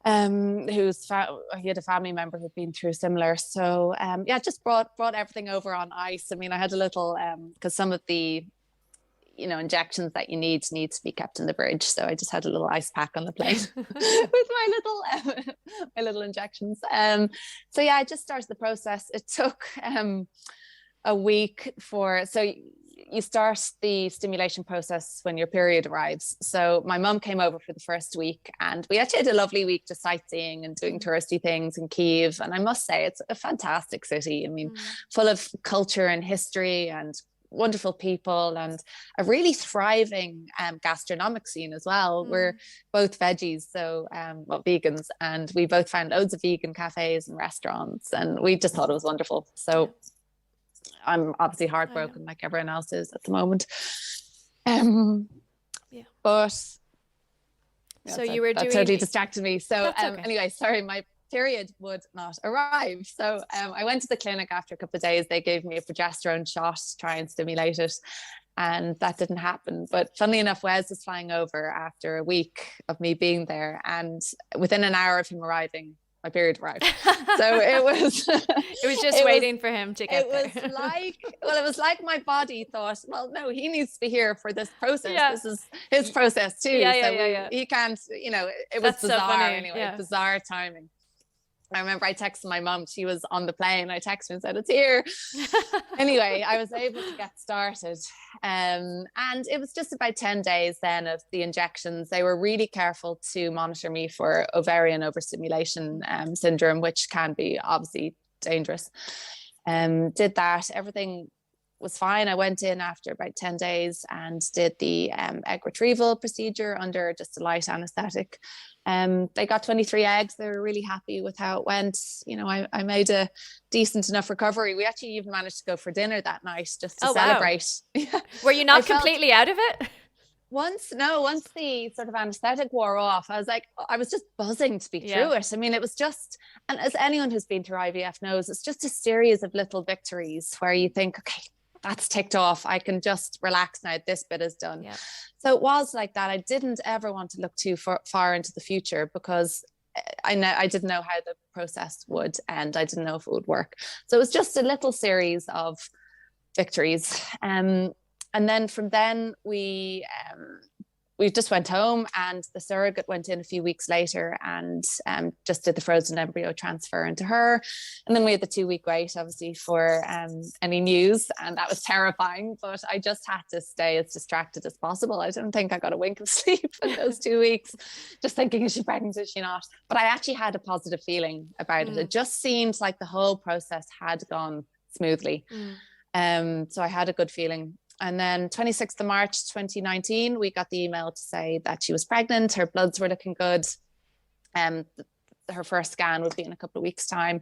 Speaker 2: he had a family member who'd been through similar. So just brought everything over on ice. I mean, I had a little because some of the injections that you need to be kept in the fridge. So I just had a little ice pack on the plane with my little injections. So I just started the process. It took a week so you start the stimulation process when your period arrives. So my mum came over for the first week, and we actually had a lovely week just sightseeing and doing touristy things in Kyiv. And I must say, it's a fantastic city. I mean, full of culture and history and wonderful people, and a really thriving gastronomic scene as well. We're both veggies, so vegans, and we both found loads of vegan cafes and restaurants, and we just thought it was wonderful. So I'm obviously heartbroken like everyone else is at the moment. But
Speaker 1: so you were doing,
Speaker 2: totally distracted me. So
Speaker 1: okay.
Speaker 2: Anyway, sorry, my period would not arrive. So I went to the clinic after a couple of days. They gave me a progesterone shot to try and stimulate it, and that didn't happen. But funnily enough, Wes was flying over after a week of me being there, and within an hour of him arriving, my period arrived. So it was
Speaker 1: just waiting for him to get there.
Speaker 2: It was like my body thought, well, no, he needs to be here for this process. This is his process too. He can't, it was bizarre anyway, bizarre timing. I remember I texted my mum, she was on the plane. I texted her and said, it's here. Anyway, I was able to get started. And it was just about 10 days then of the injections. They were really careful to monitor me for ovarian overstimulation syndrome, which can be obviously dangerous. Did that. Everything was fine. I went in after about 10 days and did the egg retrieval procedure under just a light anesthetic. They got 23 eggs. They were really happy with how it went. I made a decent enough recovery. We actually even managed to go for dinner that night just to celebrate. Wow.
Speaker 1: Were you not completely out of it?
Speaker 2: Once the sort of anesthetic wore off, I was just buzzing to be through it. I mean, it was just, and as anyone who's been through IVF knows, it's just a series of little victories where you think, okay, that's ticked off. I can just relax now. This bit is done. Yeah. So it was like that. I didn't ever want to look too far into the future because I didn't know how the process would end. I didn't know if it would work. So it was just a little series of victories. And then from then we just went home, and the surrogate went in a few weeks later and just did the frozen embryo transfer into her. And then we had the 2-week wait, obviously, for any news. And that was terrifying, but I just had to stay as distracted as possible. I don't think I got a wink of sleep in those 2 weeks, just thinking, is she pregnant, is she not? But I actually had a positive feeling about it. It just seemed like the whole process had gone smoothly. So I had a good feeling. And then 26th of March, 2019, we got the email to say that she was pregnant. Her bloods were looking good. Her first scan would be in a couple of weeks' time.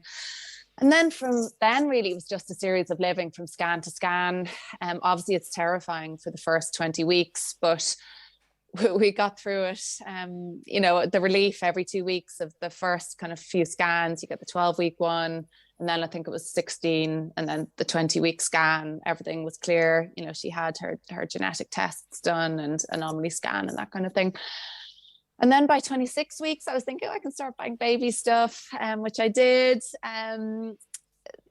Speaker 2: And then from then, really, it was just a series of living from scan to scan. Obviously, it's terrifying for the first 20 weeks, but we got through it. The relief every 2 weeks of the first kind of few scans, you get the 12-week one. And then I think it was 16, and then the 20-week scan, everything was clear. She had her genetic tests done and an anomaly scan and that kind of thing. And then by 26 weeks, I was thinking I can start buying baby stuff, which I did.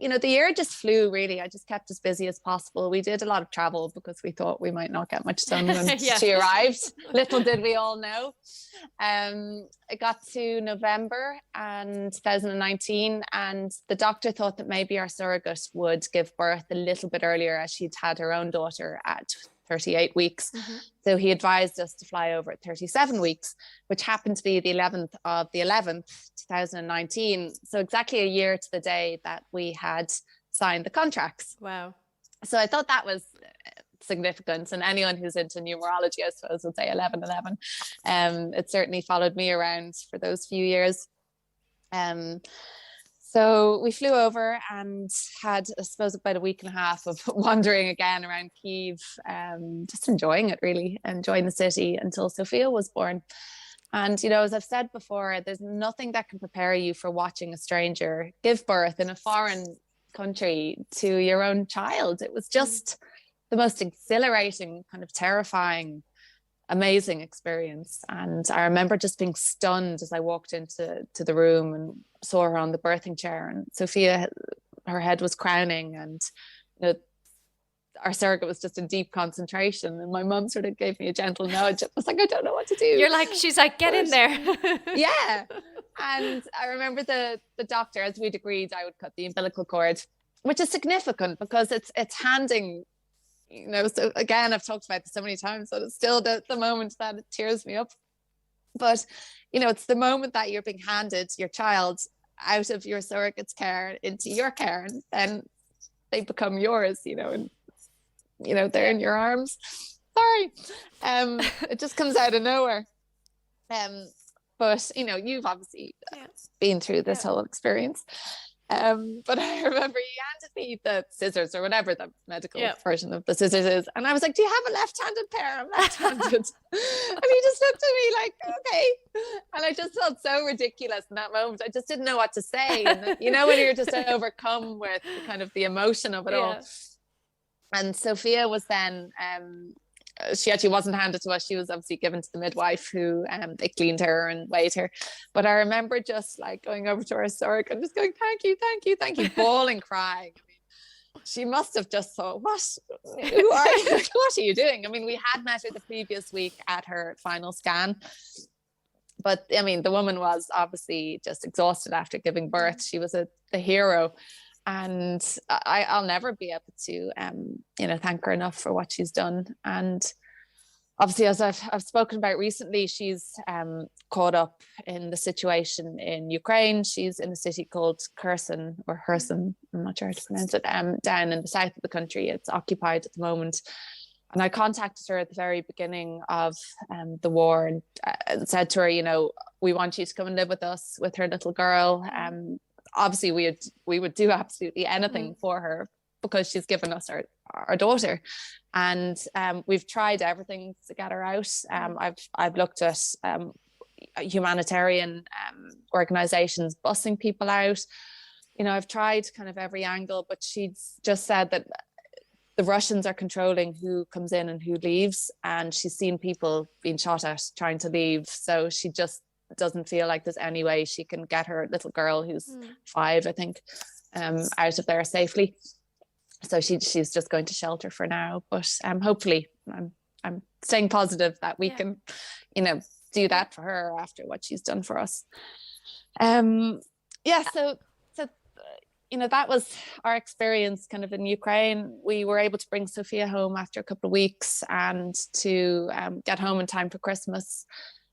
Speaker 2: The year just flew, really. I just kept as busy as possible. We did a lot of travel because we thought we might not get much done when she arrived. Little did we all know. It got to November and 2019, and the doctor thought that maybe our surrogate would give birth a little bit earlier, as she'd had her own daughter at 38 weeks. So he advised us to fly over at 37 weeks, which happened to be the 11th of the 11th, 2019. So exactly a year to the day that we had signed the contracts.
Speaker 1: Wow.
Speaker 2: So I thought that was significant. And anyone who's into numerology, I suppose, would say 1111. It certainly followed me around for those few years. So we flew over and had, I suppose, about a week and a half of wandering again around Kyiv, just enjoying it, really, enjoying the city until Sophia was born. And, as I've said before, there's nothing that can prepare you for watching a stranger give birth in a foreign country to your own child. It was just the most exhilarating, kind of terrifying amazing experience. And I remember just being stunned as I walked into the room and saw her on the birthing chair, and Sophia, her head was crowning, and you know, our surrogate was just in deep concentration, and my mum sort of gave me a gentle nudge. I was like, I don't know what to do.
Speaker 1: You're like, she's like, get in there.
Speaker 2: Yeah. And I remember the doctor, as we'd agreed, I would cut the umbilical cord, which is significant because it's handing, you know, so again, I've talked about this so many times, so it's still the moment that it tears me up. But, you know, it's the moment that you're being handed your child out of your surrogate's care into your care, and then they become yours, you know, and, you know, they're in your arms. Sorry. It just comes out of nowhere. But, you know, you've obviously been through this whole experience. But I remember he handed me the scissors, or whatever the medical version of the scissors is, and I was like, do you have a left-handed pair? I'm left-handed. And he just looked at me like, okay. And I just felt so ridiculous in that moment. I just didn't know what to say. And you know, when you're just overcome with kind of the emotion of it all. And Sophia was then she actually wasn't handed to us. She was obviously given to the midwife, who they cleaned her and weighed her. But I remember just like going over to our surrogate and just going, thank you, thank you, thank you, bawling, crying. I mean, she must have just thought, who are you? What are you doing? I mean, we had met her the previous week at her final scan. But I mean, the woman was obviously just exhausted after giving birth. She was a hero. And I'll never be able to, you know, thank her enough for what she's done. And obviously, as I've spoken about recently, she's caught up in the situation in Ukraine. She's in a city called Kherson, or Kherson, I'm not sure how to pronounce it, down in the south of the country. It's occupied at the moment. And I contacted her at the very beginning of the war, and said to her, you know, we want you to come and live with us, with her little girl. Obviously we would do absolutely anything for her, because she's given us our daughter. And we've tried everything to get her out. I've looked at humanitarian organizations busing people out. You know, I've tried kind of every angle, but she's just said that the Russians are controlling who comes in and who leaves, and she's seen people being shot at trying to leave. So she just doesn't feel like there's any way she can get her little girl, who's 5, I think, out of there safely. So she's just going to shelter for now. But hopefully, I'm staying positive that we can, you know, do that for her after what she's done for us. So you know, that was our experience kind of in Ukraine. We were able to bring Sophia home after a couple of weeks, and to get home in time for Christmas.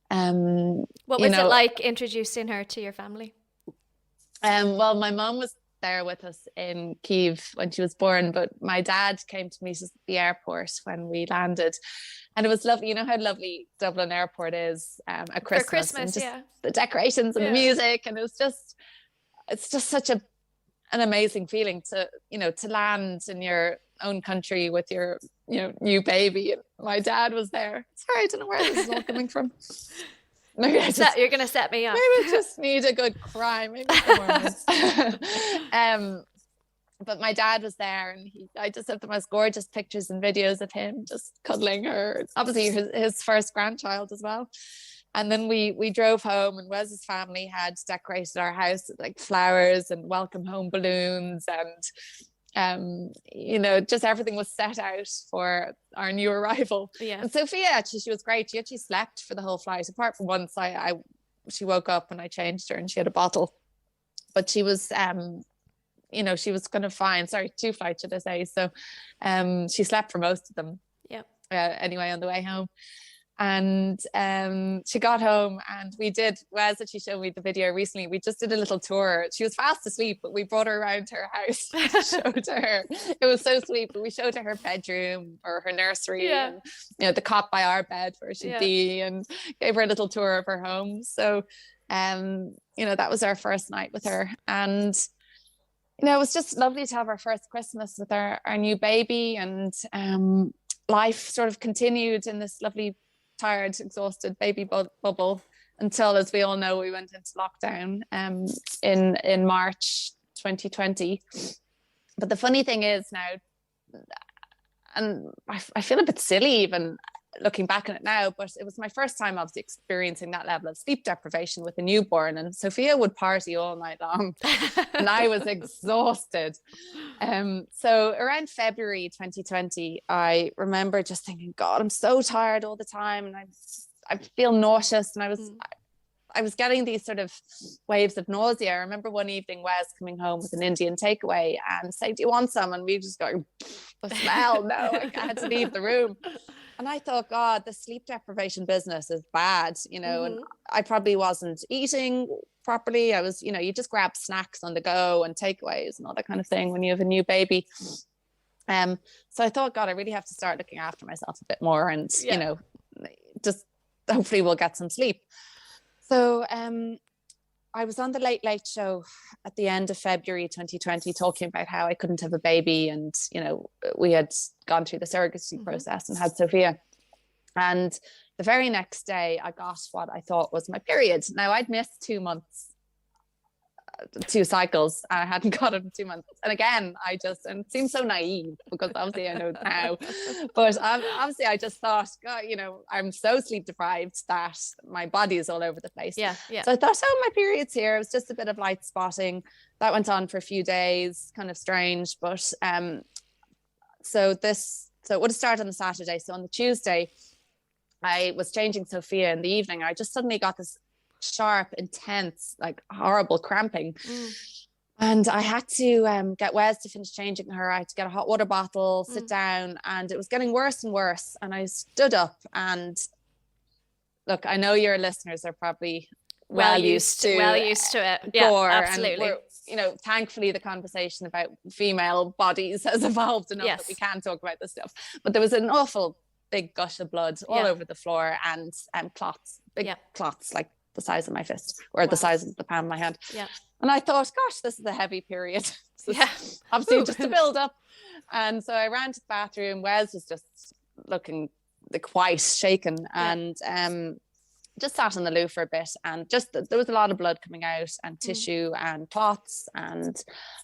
Speaker 1: What was it like introducing her to your family?
Speaker 2: Well, my mom was there with us in Kyiv when she was born, but my dad came to meet us at the airport when we landed, and it was lovely. You know how lovely Dublin Airport is at Christmas, for Christmas, and just the decorations and the music, and it's just such an amazing feeling to, you know, to land in your own country with your, you know, new baby. And my dad was there. Sorry, I don't know where this is all coming from. Maybe
Speaker 1: you're gonna set me up.
Speaker 2: Maybe I just need a good cry. Maybe but my dad was there, and I just have the most gorgeous pictures and videos of him just cuddling her. Obviously, his first grandchild as well. And then we drove home, and Wes's family had decorated our house with like flowers and welcome home balloons, and you know, just everything was set out for our new arrival. And Sophia, actually, she was great. She actually slept for the whole flight, apart from once she woke up and I changed her and she had a bottle. But she was you know, she was kind of fine. Sorry, 2 flights, should I say. So she slept for most of them. Anyway, on the way home. And she got home, and Wes actually showed me the video recently. We just did a little tour. She was fast asleep, but we brought her around to her house and showed her. It was so sweet, but we showed her bedroom or her nursery, and, you know, the cot by our bed where she'd be, and gave her a little tour of her home. So you know, that was our first night with her, and you know, it was just lovely to have our first Christmas with our new baby. And life sort of continued in this lovely, tired, exhausted baby bubble until, as we all know, we went into lockdown in March 2020. But the funny thing is now, and I feel a bit silly even, looking back on it now, but it was my first time obviously experiencing that level of sleep deprivation with a newborn, and Sophia would party all night long and I was exhausted. So around February 2020, I remember just thinking, God, I'm so tired all the time, and I feel nauseous, and I was getting these sort of waves of nausea. I remember one evening Wes coming home with an Indian takeaway and saying, do you want some? And we just going, the smell, no, I had to leave the room. And I thought, God, the sleep deprivation business is bad, you know, and I probably wasn't eating properly. I was, you know, you just grab snacks on the go and takeaways and all that kind of thing when you have a new baby. So I thought, God, I really have to start looking after myself a bit more, and, you know, just hopefully we'll get some sleep. So I was on the Late Late Show at the end of February 2020 talking about how I couldn't have a baby, and, you know, we had gone through the surrogacy process and had Sophia. And the very next day I got what I thought was my period. Now, I'd missed 2 months, 2 cycles. I hadn't got it in 2 months. And again, and it seems so naive because obviously I know now, but obviously I just thought, God, you know, I'm so sleep deprived that my body is all over the place.
Speaker 1: Yeah.
Speaker 2: So I thought, oh, my period's here. It was just a bit of light spotting. That went on for a few days, kind of strange. But so it would have started on the Saturday. So on the Tuesday, I was changing Sophia in the evening. I just suddenly got this sharp, intense, like horrible cramping. And I had to get Wes to finish changing her. I had to get a hot water bottle, sit down, and it was getting worse and worse. And I stood up, and look, I know your listeners are probably well used to
Speaker 1: it. Yeah, absolutely.
Speaker 2: And you know, thankfully the conversation about female bodies has evolved enough that we can talk about this stuff. But there was an awful big gush of blood all over the floor, and clots, big clots, like the size of my fist, or the size of the palm of my hand. And I thought, gosh, this is a heavy period. Obviously just to build up. And so I ran to the bathroom. Wes was just looking quite shaken, and just sat on the loo for a bit, and just there was a lot of blood coming out, and tissue and clots and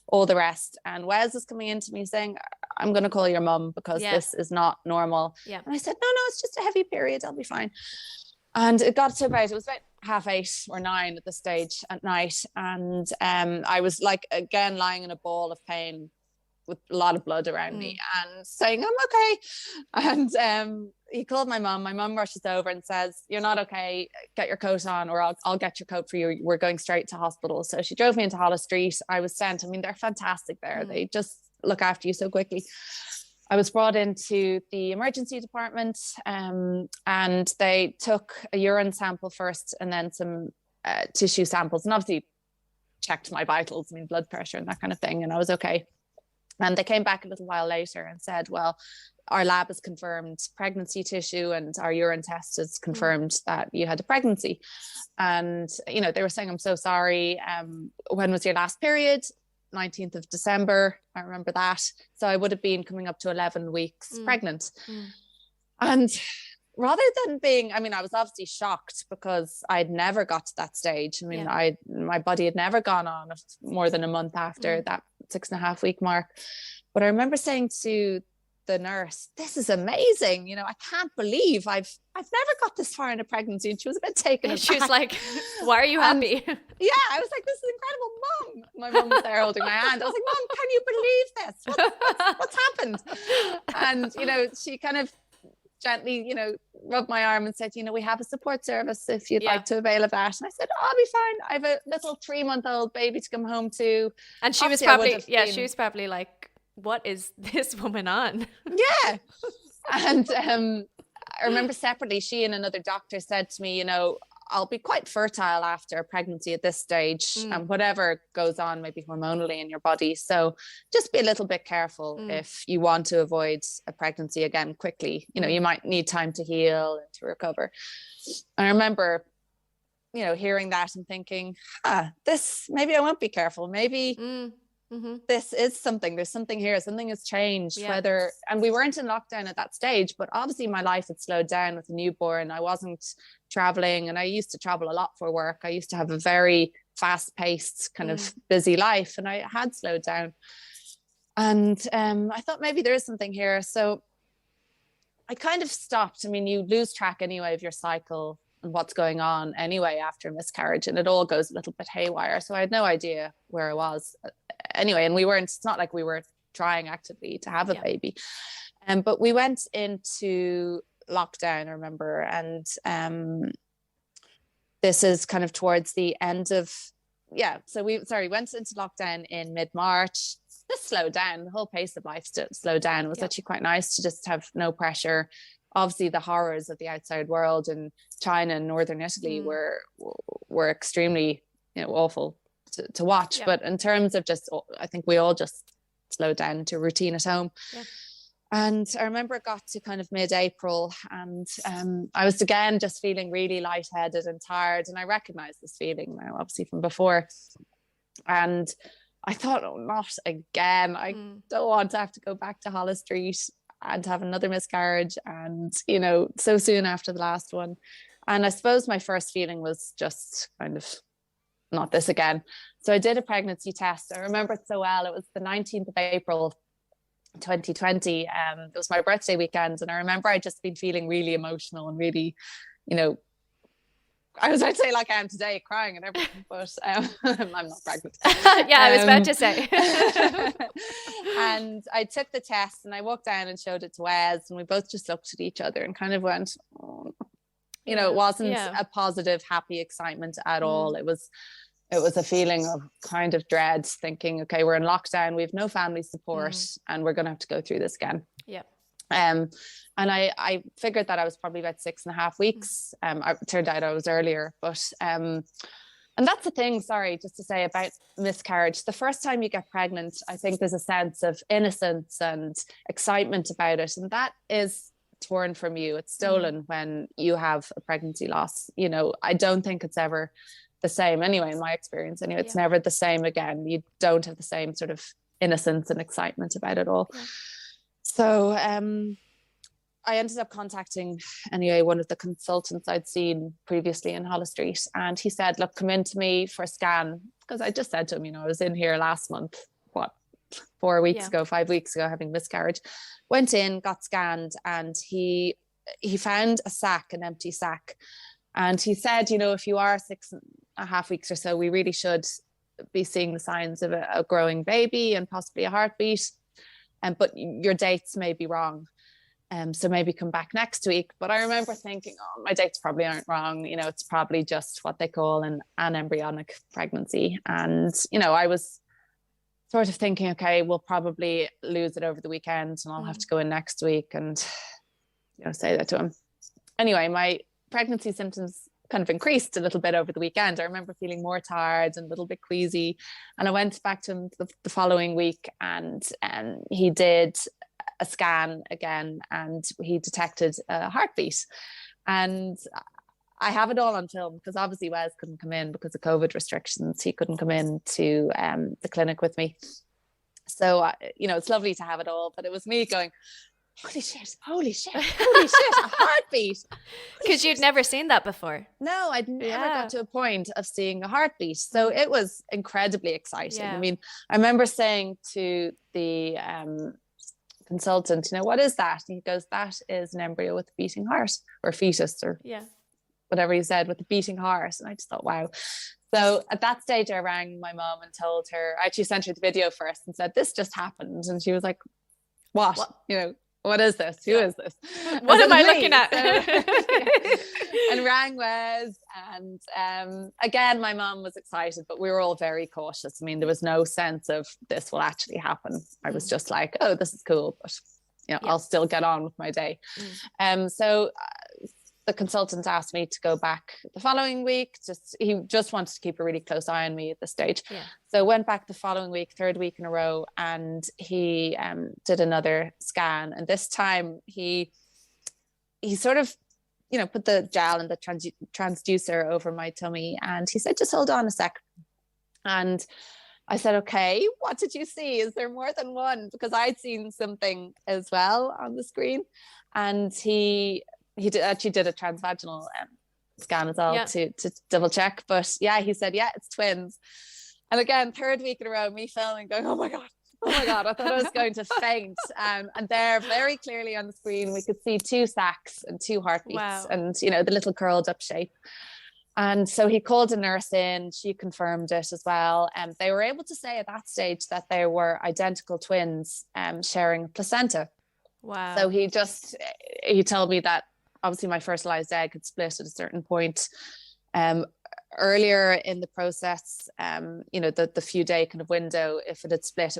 Speaker 2: all the rest. And Wes was coming into me saying, I'm going to call your mum because this is not normal. And I said, no, it's just a heavy period. I'll be fine. And it got to it was about 8:30 or 9 at this stage at night. And I was like, again, lying in a ball of pain with a lot of blood around me and saying, I'm okay. And he called my mum. My mum rushes over and says, you're not okay. Get your coat on, or I'll get your coat for you. We're going straight to hospital. So she drove me into Holles Street. I was sent. I mean, they're fantastic there. They just look after you so quickly. I was brought into the emergency department, and they took a urine sample first and then some tissue samples, and obviously checked my vitals, I mean, blood pressure and that kind of thing. And I was okay. And they came back a little while later and said, well, our lab has confirmed pregnancy tissue, and our urine test has confirmed that you had a pregnancy. And, you know, they were saying, I'm so sorry. When was your last period? 19th of December. I remember that. So I would have been coming up to 11 weeks pregnant. And rather than being, I mean, I was obviously shocked because I'd never got to that stage. I mean, my body had never gone on more than a month after that 6.5 week mark. But I remember saying to the nurse, this is amazing. You know, I can't believe I've never got this far in a pregnancy. And she was a bit taken aback.
Speaker 1: She was like, why are you happy?
Speaker 2: Yeah, I was like, this is incredible, Mum. My mum was there holding my hand. I was like, Mum, can you believe this? What's happened? And, you know, she kind of gently, you know, rubbed my arm and said, you know, we have a support service if you'd like to avail of that. And I said, oh, I'll be fine. I have a little 3-month-old baby to come home to.
Speaker 1: And she was probably, she was probably like, what is this woman on?
Speaker 2: Yeah. And I remember separately, she and another doctor said to me, you know, I'll be quite fertile after a pregnancy at this stage, and whatever goes on maybe hormonally in your body. So just be a little bit careful if you want to avoid a pregnancy again quickly. You know, you might need time to heal and to recover. And I remember, you know, hearing that and thinking, maybe I won't be careful. Maybe this is something, there's something here, something has changed, and we weren't in lockdown at that stage, but obviously my life had slowed down with a newborn. I wasn't traveling, and I used to travel a lot for work. I used to have a very fast-paced kind of busy life, and I had slowed down. And I thought maybe there is something here. So I kind of stopped. I mean, you lose track anyway of your cycle and what's going on anyway after a miscarriage, and it all goes a little bit haywire. So I had no idea where I was anyway. And it's not like we were trying actively to have a baby. But we went into lockdown, I remember. And this is kind of towards the end of, so we went into lockdown in mid-March. Just slowed down. The whole pace of life slowed down. It was actually quite nice to just have no pressure. Obviously, the horrors of the outside world in China and northern Italy were extremely, awful to watch. But in terms of just, I think we all just slowed down to routine at home. Yeah. And I remember it got to kind of mid-April, and I was again just feeling really lightheaded and tired. And I recognized this feeling now, obviously, from before. And I thought, oh, not again. I don't want to have to go back to Holles Street and have another miscarriage. And, so soon after the last one. And I suppose my first feeling was just kind of, not this again. So I did a pregnancy test. I remember it so well. It was the 19th of April, 2020. It was my birthday weekend. And I remember I'd just been feeling really emotional and really, I was about to say like I am today, crying and everything, but I'm not pregnant.
Speaker 1: I was about to say.
Speaker 2: And I took the test and I walked down and showed it to Wes, and we both just looked at each other and kind of went, oh. It wasn't a positive, happy excitement at all. It was a feeling of kind of dread, thinking, okay, we're in lockdown, we have no family support, and we're going to have to go through this again.
Speaker 1: Yeah.
Speaker 2: And I figured that I was probably about 6.5 weeks. It turned out I was earlier, but and that's the thing, sorry, just to say about miscarriage. The first time you get pregnant, I think there's a sense of innocence and excitement about it, and that is torn from you. It's stolen when you have a pregnancy loss. I don't think it's ever the same anyway, in my experience anyway. It's never the same again. You don't have the same sort of innocence and excitement about it all. So I ended up contacting anyway one of the consultants I'd seen previously in Holles Street, and he said, look, come in to me for a scan, because I just said to him, I was in here last month, 5 weeks ago, having miscarriage. Went in, got scanned, and he found a sac, an empty sac. And he said, if you are 6.5 weeks or so, we really should be seeing the signs of a growing baby and possibly a heartbeat. But your dates may be wrong. So maybe come back next week. But I remember thinking, oh, my dates probably aren't wrong. It's probably just what they call an embryonic pregnancy. And, I was sort of thinking, okay, we'll probably lose it over the weekend and I'll have to go in next week and, say that to him. Anyway, my pregnancy symptoms kind of increased a little bit over the weekend. I remember feeling more tired and a little bit queasy. And I went back to him the following week, and he did a scan again, and he detected a heartbeat. And I have it all on film, because obviously Wes couldn't come in because of COVID restrictions. He couldn't come in to the clinic with me. So, it's lovely to have it all, but it was me going, holy shit, a heartbeat.
Speaker 1: Because you'd never seen that before.
Speaker 2: No, I'd never got to a point of seeing a heartbeat. So it was incredibly exciting. I mean, I remember saying to the consultant, what is that? And he goes, that is an embryo with a beating heart, or fetus, or whatever he said, with a beating heart. And I just thought, wow. So at that stage, I rang my mom and told her, I actually sent her the video first and said, this just happened. And she was like, what? What is this? Who is this?
Speaker 1: What am I looking at?
Speaker 2: And rang Wes, and again, my mom was excited, but we were all very cautious. I mean, there was no sense of this will actually happen. I was just like, oh, this is cool, but I'll still get on with my day. So the consultant asked me to go back the following week. He just wanted to keep a really close eye on me at this stage. So went back the following week, third week in a row, and he did another scan. And this time he sort of, put the gel and the transducer over my tummy, and he said, just hold on a sec. And I said, okay, what did you see? Is there more than one? Because I'd seen something as well on the screen. And he actually did a transvaginal scan as well to double check. But he said, it's twins. And again, third week in a row, me filming, going, oh my God, Oh my God, I thought I was going to faint. And there, very clearly on the screen, we could see 2 sacs and 2 heartbeats.
Speaker 1: Wow.
Speaker 2: And, you know, the little curled up shape. And so he called a nurse in, she confirmed it as well. And they were able to say at that stage that they were identical twins sharing a placenta.
Speaker 1: Wow.
Speaker 2: So he told me that obviously my fertilized egg had split at a certain point. Earlier in the process, you know, the few day kind of window, if it had split,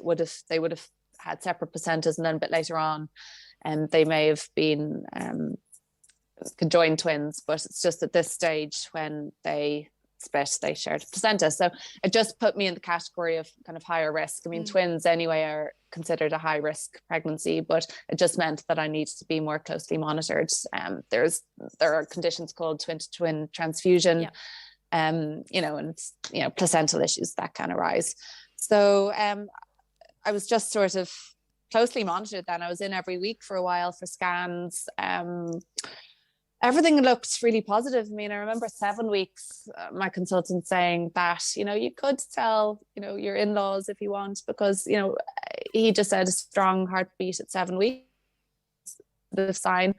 Speaker 2: they would have had separate placentas, and then a bit later on, they may have been conjoined twins. But it's just at this stage when they split, they shared a placenta. So it just put me in the category of kind of higher risk. I mean, twins anyway are considered a high risk pregnancy, but it just meant that I needed to be more closely monitored. There are conditions called twin-to-twin transfusion.
Speaker 1: Yeah.
Speaker 2: You know, and, you know, placental issues that can arise. So I was just sort of closely monitored then. I was in every week for a while for scans. Everything looked really positive. I mean, I remember 7 weeks, my consultant saying that, you know, you could tell, you know, your in-laws if you want, because, you know, he just said a strong heartbeat at 7 weeks, the sign.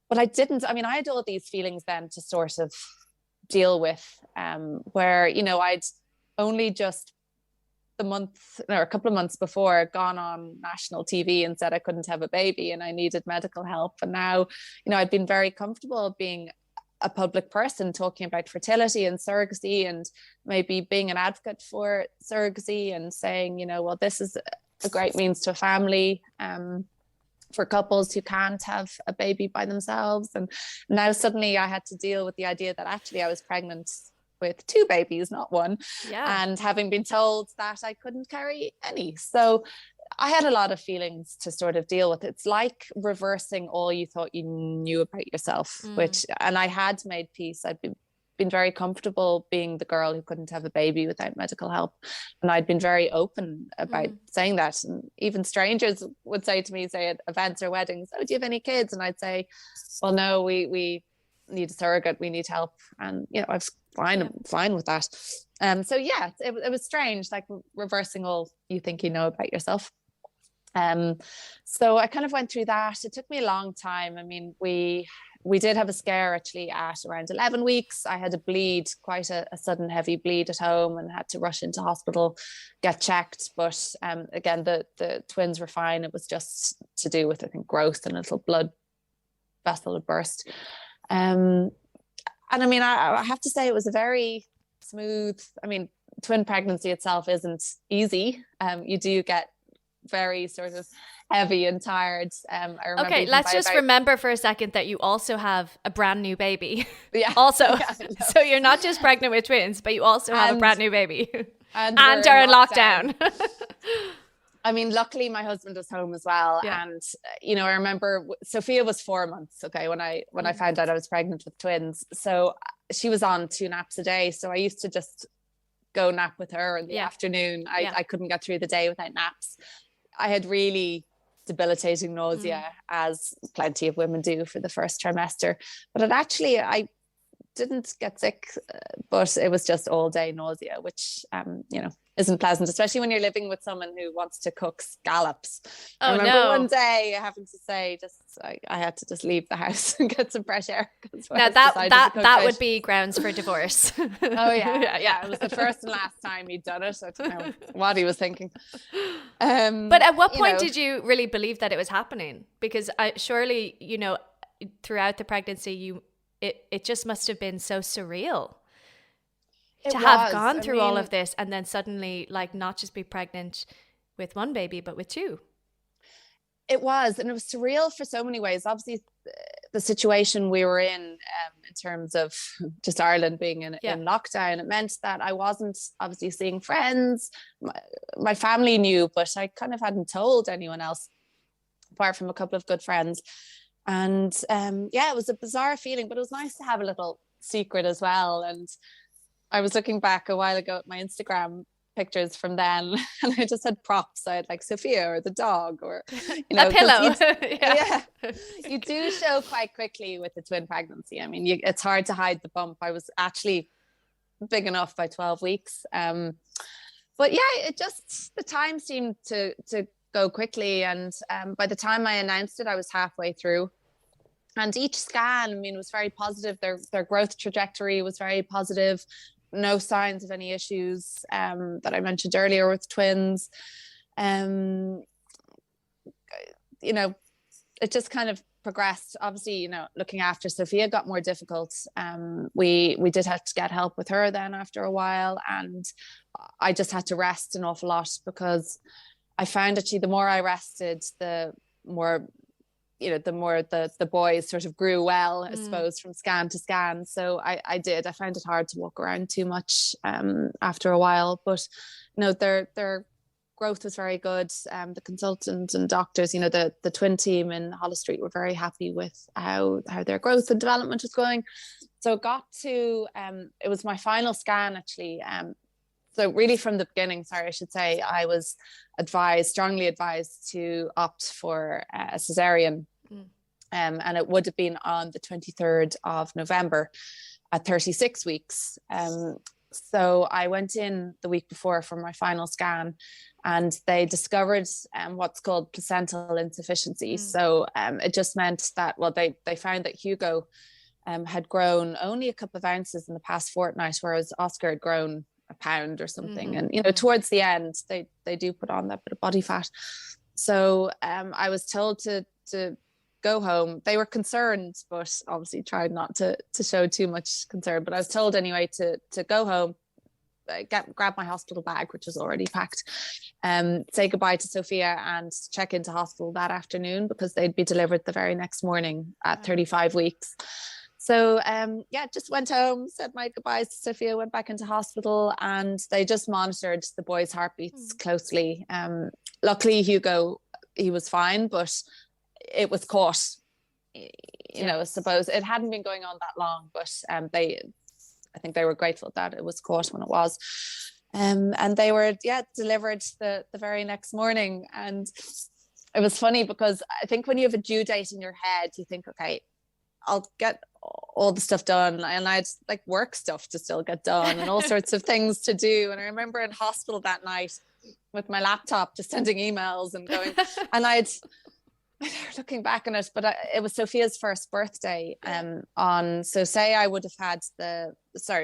Speaker 2: But I didn't, I mean, I had all these feelings then to sort of deal with, where, you know, I'd only just a couple of months before gone on national TV and said I couldn't have a baby and I needed medical help. And now, you know, I'd been very comfortable being a public person, talking about fertility and surrogacy, and maybe being an advocate for surrogacy and saying, you know, well, this is a great means to a family, for couples who can't have a baby by themselves. And now suddenly I had to deal with the idea that actually I was pregnant with 2 babies, not 1.
Speaker 1: Yeah.
Speaker 2: And having been told that I couldn't carry any. So I had a lot of feelings to sort of deal with. It's like reversing all you thought you knew about yourself, and I had made peace. I'd been very comfortable being the girl who couldn't have a baby without medical help. And I'd been very open about saying that. And even strangers would say to me, say at events or weddings, oh, do you have any kids? And I'd say, well, no, we need a surrogate, we need help. And, you know, I was fine with that. So yeah, it was strange, like reversing all you think you know about yourself. So I kind of went through that. It took me a long time. I mean, we did have a scare actually at around 11 weeks. I had a bleed, quite a sudden heavy bleed at home, and had to rush into hospital, get checked. But again, the twins were fine. It was just to do with, I think, growth, and a little blood vessel had burst. And I mean, I have to say it was a very smooth, I mean, twin pregnancy itself isn't easy. You do get very sort of heavy and tired. I remember
Speaker 1: okay, let's just remember for a second that you also have a brand new baby.
Speaker 2: Yeah.
Speaker 1: Also,
Speaker 2: yeah,
Speaker 1: so you're not just pregnant with twins, but you also have a brand new baby.
Speaker 2: And
Speaker 1: are in lockdown.
Speaker 2: I mean, luckily my husband was home as well.
Speaker 1: Yeah.
Speaker 2: And, you know, I remember Sophia was 4 months, okay, when I found out I was pregnant with twins. So she was on 2 naps a day. So I used to just go nap with her in the afternoon. I couldn't get through the day without naps. I had really debilitating nausea, as plenty of women do for the first trimester. But I didn't get sick, but it was just all day nausea, which, you know, isn't pleasant, especially when you're living with someone who wants to cook scallops.
Speaker 1: Oh,
Speaker 2: I remember
Speaker 1: no.
Speaker 2: one day having to say, I had to just leave the house and get some fresh air.
Speaker 1: Now that would be grounds for divorce.
Speaker 2: Oh yeah. It was the first and last time he'd done it. I don't know what he was thinking.
Speaker 1: But at what point did you really believe that it was happening? Because surely, you know, throughout the pregnancy, it just must have been so surreal to have gone through all of this and then suddenly, like, not just be pregnant with 1 baby, but with 2.
Speaker 2: It was, and it was surreal for so many ways. Obviously, the situation we were in terms of just Ireland being in lockdown, it meant that I wasn't obviously seeing friends. My family knew, but I kind of hadn't told anyone else, apart from a couple of good friends. And it was a bizarre feeling, but it was nice to have a little secret as well. And I was looking back a while ago at my Instagram pictures from then, and I just had props. I had like Sophia or the dog, or, you know,
Speaker 1: a pillow.
Speaker 2: You do show quite quickly with the twin pregnancy. I mean, it's hard to hide the bump. I was actually big enough by 12 weeks. But yeah, the time seemed to go quickly. And by the time I announced it, I was halfway through. And each scan, I mean, was very positive. Their growth trajectory was very positive. No signs of any issues that I mentioned earlier with twins. It just kind of progressed. Obviously, looking after Sophia got more difficult. We did have to get help with her then after a while, and I just had to rest an awful lot, because I found actually the more I rested, the more the boys sort of grew well, I suppose, from scan to scan. So I found it hard to walk around too much after a while, but their growth was very good. The consultants and doctors, the twin team in Hollis Street were very happy with how their growth and development was going. So it got to, it was my final scan actually. So really from the beginning, I should say, I was strongly advised to opt for a cesarean. And it would have been on the 23rd of November at 36 weeks. So I went in the week before for my final scan, and they discovered what's called placental insufficiency. So it just meant that, they found that Hugo had grown only a couple of ounces in the past fortnight, whereas Oscar had grown a pound or something. And, towards the end, they do put on that bit of body fat. So I was told to go home. They were concerned, but obviously tried not to show too much concern. But I was told anyway to go home, grab my hospital bag, which was already packed, say goodbye to Sophia and check into hospital that afternoon, because they'd be delivered the very next morning at 35 weeks. So just went home, said my goodbyes to Sophia, went back into hospital, and they just monitored the boys' heartbeats closely. Luckily, Hugo, he was fine, but it was caught. I suppose it hadn't been going on that long, but I think they were grateful that it was caught when it was. And they were, delivered the very next morning. And it was funny, because I think when you have a due date in your head, you think, okay, I'll get all the stuff done, and I'd like work stuff to still get done and all sorts of things to do. And I remember in hospital that night with my laptop, just sending emails and going, and looking back on it, but it was Sophia's first birthday I would have had it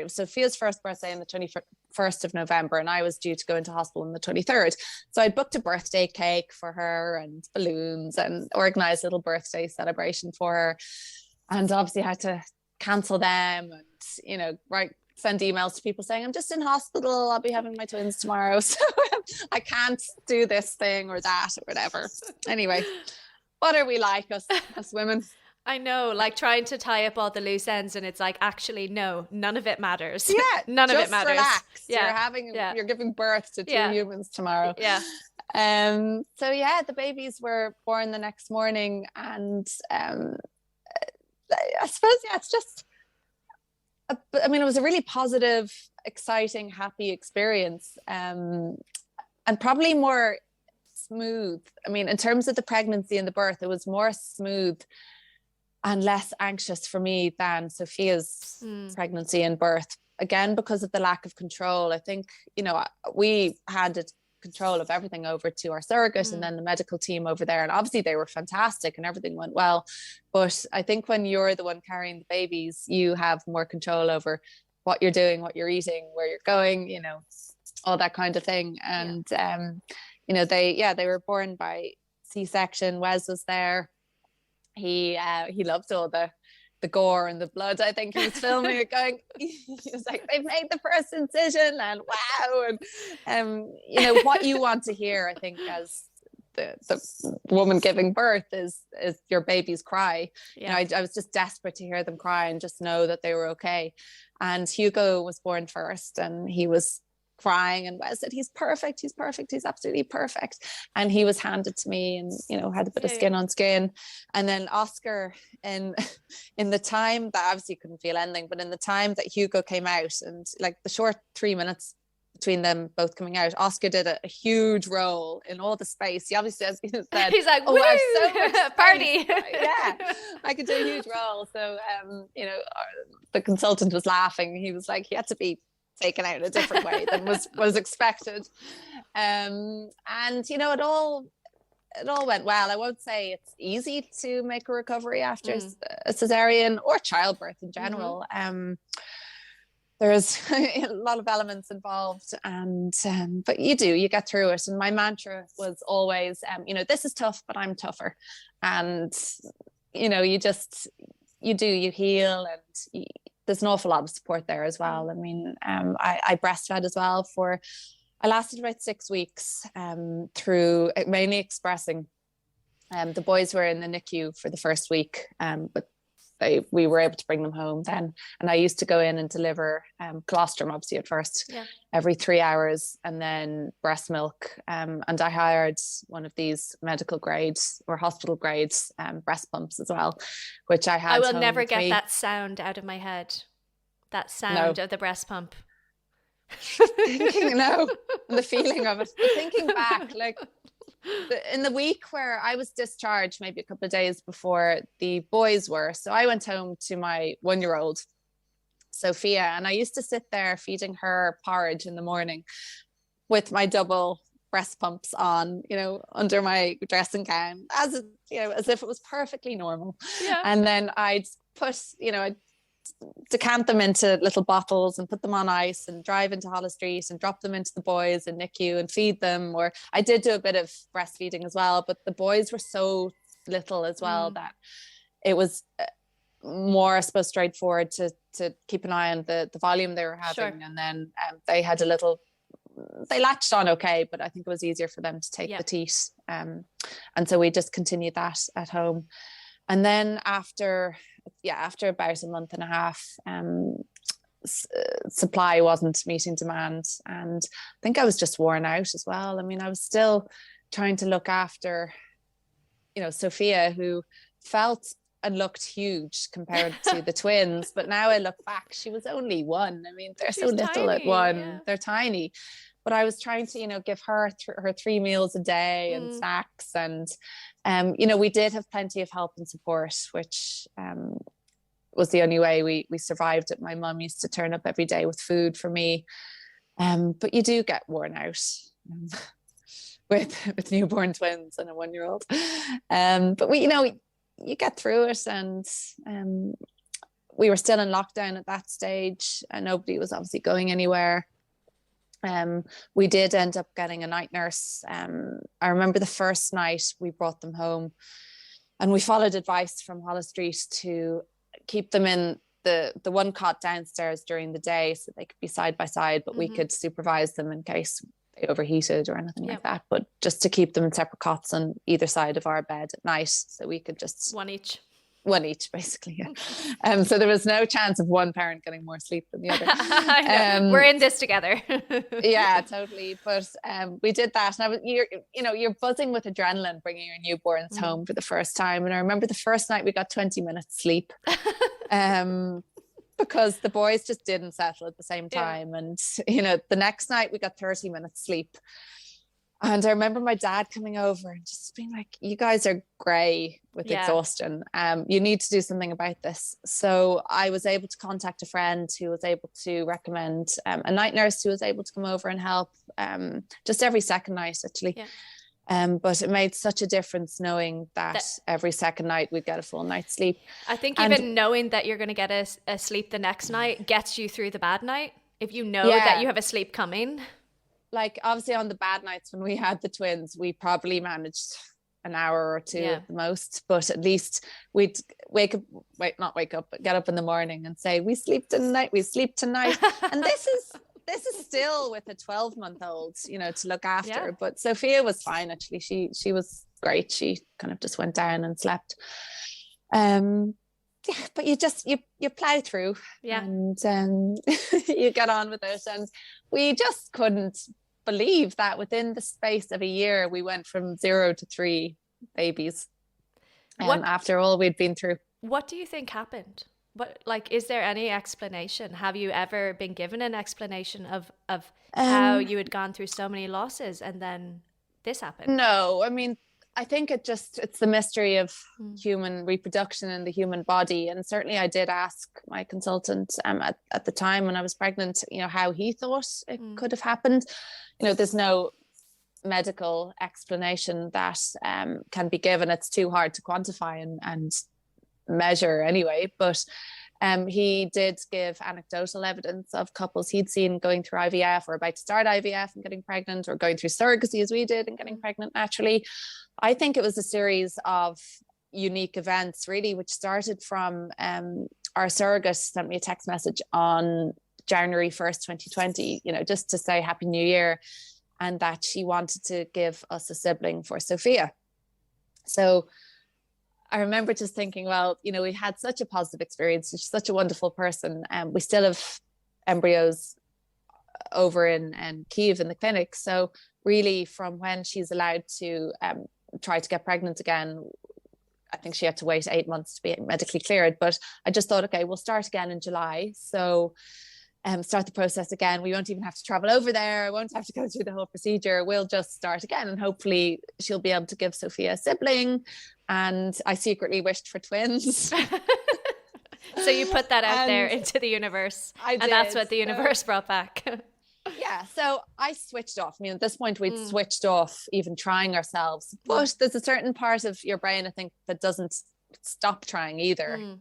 Speaker 2: was Sophia's first birthday on the 21st of November, and I was due to go into hospital on the 23rd. So I booked a birthday cake for her and balloons and organized a little birthday celebration for her, and obviously had to cancel them and send emails to people saying, I'm just in hospital, I'll be having my twins tomorrow, so I can't do this thing or that or whatever. Anyway, what are we like, us women?
Speaker 1: I know, like trying to tie up all the loose ends, and it's like, actually, no, none of it matters.
Speaker 2: Yeah,
Speaker 1: none of it matters.
Speaker 2: Relax.
Speaker 1: Yeah.
Speaker 2: You're giving birth to two humans tomorrow.
Speaker 1: Yeah.
Speaker 2: So the babies were born the next morning, and I suppose it's just. It was a really positive, exciting, happy experience, and probably more smooth. In terms of the pregnancy and the birth, it was more smooth and less anxious for me than Sophia's pregnancy and birth. Again, because of the lack of control. I think, we handed control of everything over to our surrogate and then the medical team over there. And obviously they were fantastic and everything went well. But I think when you're the one carrying the babies, you have more control over what you're doing, what you're eating, where you're going, all that kind of thing. And, they were born by C-section. Wes was there. He loved all the gore and the blood. I think he was filming it going, he was like, they've made the first incision and wow. And, what you want to hear, I think, as the woman giving birth is your baby's cry.
Speaker 1: Yeah.
Speaker 2: I was just desperate to hear them cry and just know that they were okay. And Hugo was born first, and he was crying, and Wes said, he's perfect, he's absolutely perfect. And he was handed to me, and had a bit of skin on skin. And then Oscar, in the time that, obviously couldn't feel anything, but in the time that Hugo came out, and like the short 3 minutes between them both coming out, Oscar did a huge roll in all the space. He obviously said,
Speaker 1: he's like,
Speaker 2: oh, I have so much
Speaker 1: party.
Speaker 2: Yeah, I could do a huge roll. So the consultant was laughing. He was like, he had to be taken out in a different way than was expected. And you know, it all went well. I won't say it's easy to make a recovery after a cesarean or childbirth in general. There's a lot of elements involved, and but you get through it. And my mantra was always, you know, this is tough, but I'm tougher. And you know, you heal, and there's an awful lot of support there as well. I mean, I breastfed as well I lasted about 6 weeks through mainly expressing. The boys were in the NICU for the first week, but we were able to bring them home then. And I used to go in and deliver colostrum, obviously at first, every 3 hours, and then breast milk. And I hired one of these medical grades or hospital grades breast pumps as well, which I had.
Speaker 1: I will never get that sound out of my head. That sound of the breast pump.
Speaker 2: The feeling of it. But thinking back, like in the week where I was discharged, maybe a couple of days before the boys were, so I went home to my 1-year-old Sophia, and I used to sit there feeding her porridge in the morning with my double breast pumps on, you know, under my dressing gown, as if it was perfectly normal. And then I'd decant them into little bottles and put them on ice and drive into Holles Street and drop them into the boys in NICU and feed them. Or I did do a bit of breastfeeding as well, but the boys were so little as well that it was more, I suppose, straightforward to keep an eye on the volume they were having. And then they latched on okay, but I think it was easier for them to take the teat. And so we just continued that at home. And then after about a month and a half, supply wasn't meeting demand. And I think I was just worn out as well. I mean, I was still trying to look after, you know, Sophia, who felt and looked huge compared to the twins. But now I look back, she was only 1. I mean, they're so little tiny, at 1. Yeah. They're tiny. But I was trying to, you know, give her her 3 meals a day and snacks. And, you know, we did have plenty of help and support, which was the only way we survived it. My mum used to turn up every day with food for me. But you do get worn out with newborn twins and a 1-year-old. But you get through it. And we were still in lockdown at that stage, and nobody was obviously going anywhere. We did end up getting a night nurse. I remember the first night we brought them home, and we followed advice from Holles Street to keep them in the one cot downstairs during the day so they could be side by side, but we could supervise them in case they overheated or anything like that. But just to keep them in separate cots on either side of our bed at night, so we could just one each basically. So there was no chance of one parent getting more sleep than the other.
Speaker 1: We're in this together.
Speaker 2: Yeah, totally. But we did that, and you're buzzing with adrenaline bringing your newborns home for the first time. And I remember the first night we got 20 minutes sleep because the boys just didn't settle at the same time. And you know, the next night we got 30 minutes sleep. And I remember my dad coming over and just being like, you guys are grey with exhaustion. You need to do something about this. So I was able to contact a friend who was able to recommend a night nurse who was able to come over and help just every second night, actually. But it made such a difference knowing that every second night we'd get a full night's sleep.
Speaker 1: I think even knowing that you're going to get a sleep the next night gets you through the bad night. If you know that you have a sleep coming.
Speaker 2: Like, obviously on the bad nights when we had the twins, we probably managed an hour or two at the most, but at least we'd get up in the morning and say, we sleep tonight. And this is still with a 12-month-old, you know, to look after. But Sophia was fine, actually. She was great. She kind of just went down and slept. But you plow through and you get on with it. And we just couldn't believe that within the space of a year we went from 0 to 3 babies after all we'd been through.
Speaker 1: What do you think happened? Is there any explanation? Have you ever been given an explanation of how you had gone through so many losses and then this happened?
Speaker 2: No, I mean, I think it's the mystery of human reproduction and the human body. And certainly I did ask my consultant at the time when I was pregnant, how he thought it could have happened. There's no medical explanation that can be given. It's too hard to quantify and measure anyway. But he did give anecdotal evidence of couples he'd seen going through IVF or about to start IVF and getting pregnant, or going through surrogacy as we did and getting pregnant naturally. I think it was a series of unique events, really, which started from our surrogate sent me a text message on January 1st, 2020, just to say Happy New Year, and that she wanted to give us a sibling for Sophia. So I remember just thinking, well, we had such a positive experience. She's such a wonderful person. And we still have embryos over in Kyiv in the clinic. So really from when she's allowed to try to get pregnant again, I think she had to wait 8 months to be medically cleared. But I just thought, okay, we'll start again in July. So start the process again. We won't even have to travel over there. I won't have to go through the whole procedure. We'll just start again, and hopefully she'll be able to give Sophia a sibling. And I secretly wished for twins.
Speaker 1: So you put that out there into the universe.
Speaker 2: I did.
Speaker 1: And that's what the universe brought back.
Speaker 2: Yeah, so I switched off. I mean, at this point we'd switched off even trying ourselves. But there's a certain part of your brain, I think, that doesn't stop trying either,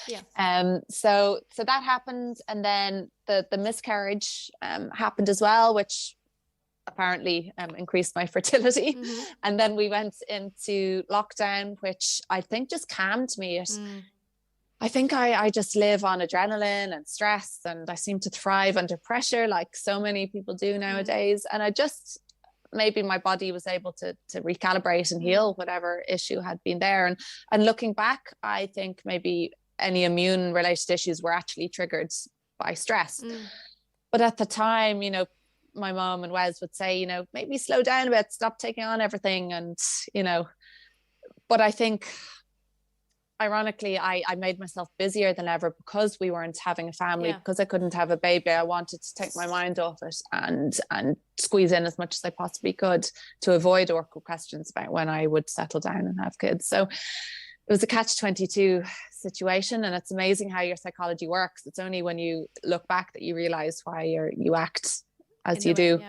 Speaker 2: Yeah. So that happened, and then the miscarriage happened as well, which apparently increased my fertility. And then we went into lockdown, which I think just calmed me. I think I just live on adrenaline and stress, and I seem to thrive under pressure like so many people do nowadays. And I just, maybe my body was able to recalibrate and heal whatever issue had been there. And looking back, I think maybe any immune related issues were actually triggered by stress. But at the time, my mom and Wes would say, maybe slow down a bit, stop taking on everything. And, but I think ironically, I made myself busier than ever because we weren't having a family, because I couldn't have a baby. I wanted to take my mind off it and squeeze in as much as I possibly could to avoid awkward questions about when I would settle down and have kids. So it was a catch-22 situation, and it's amazing how your psychology works. It's only when you look back that you realize why you act as you do.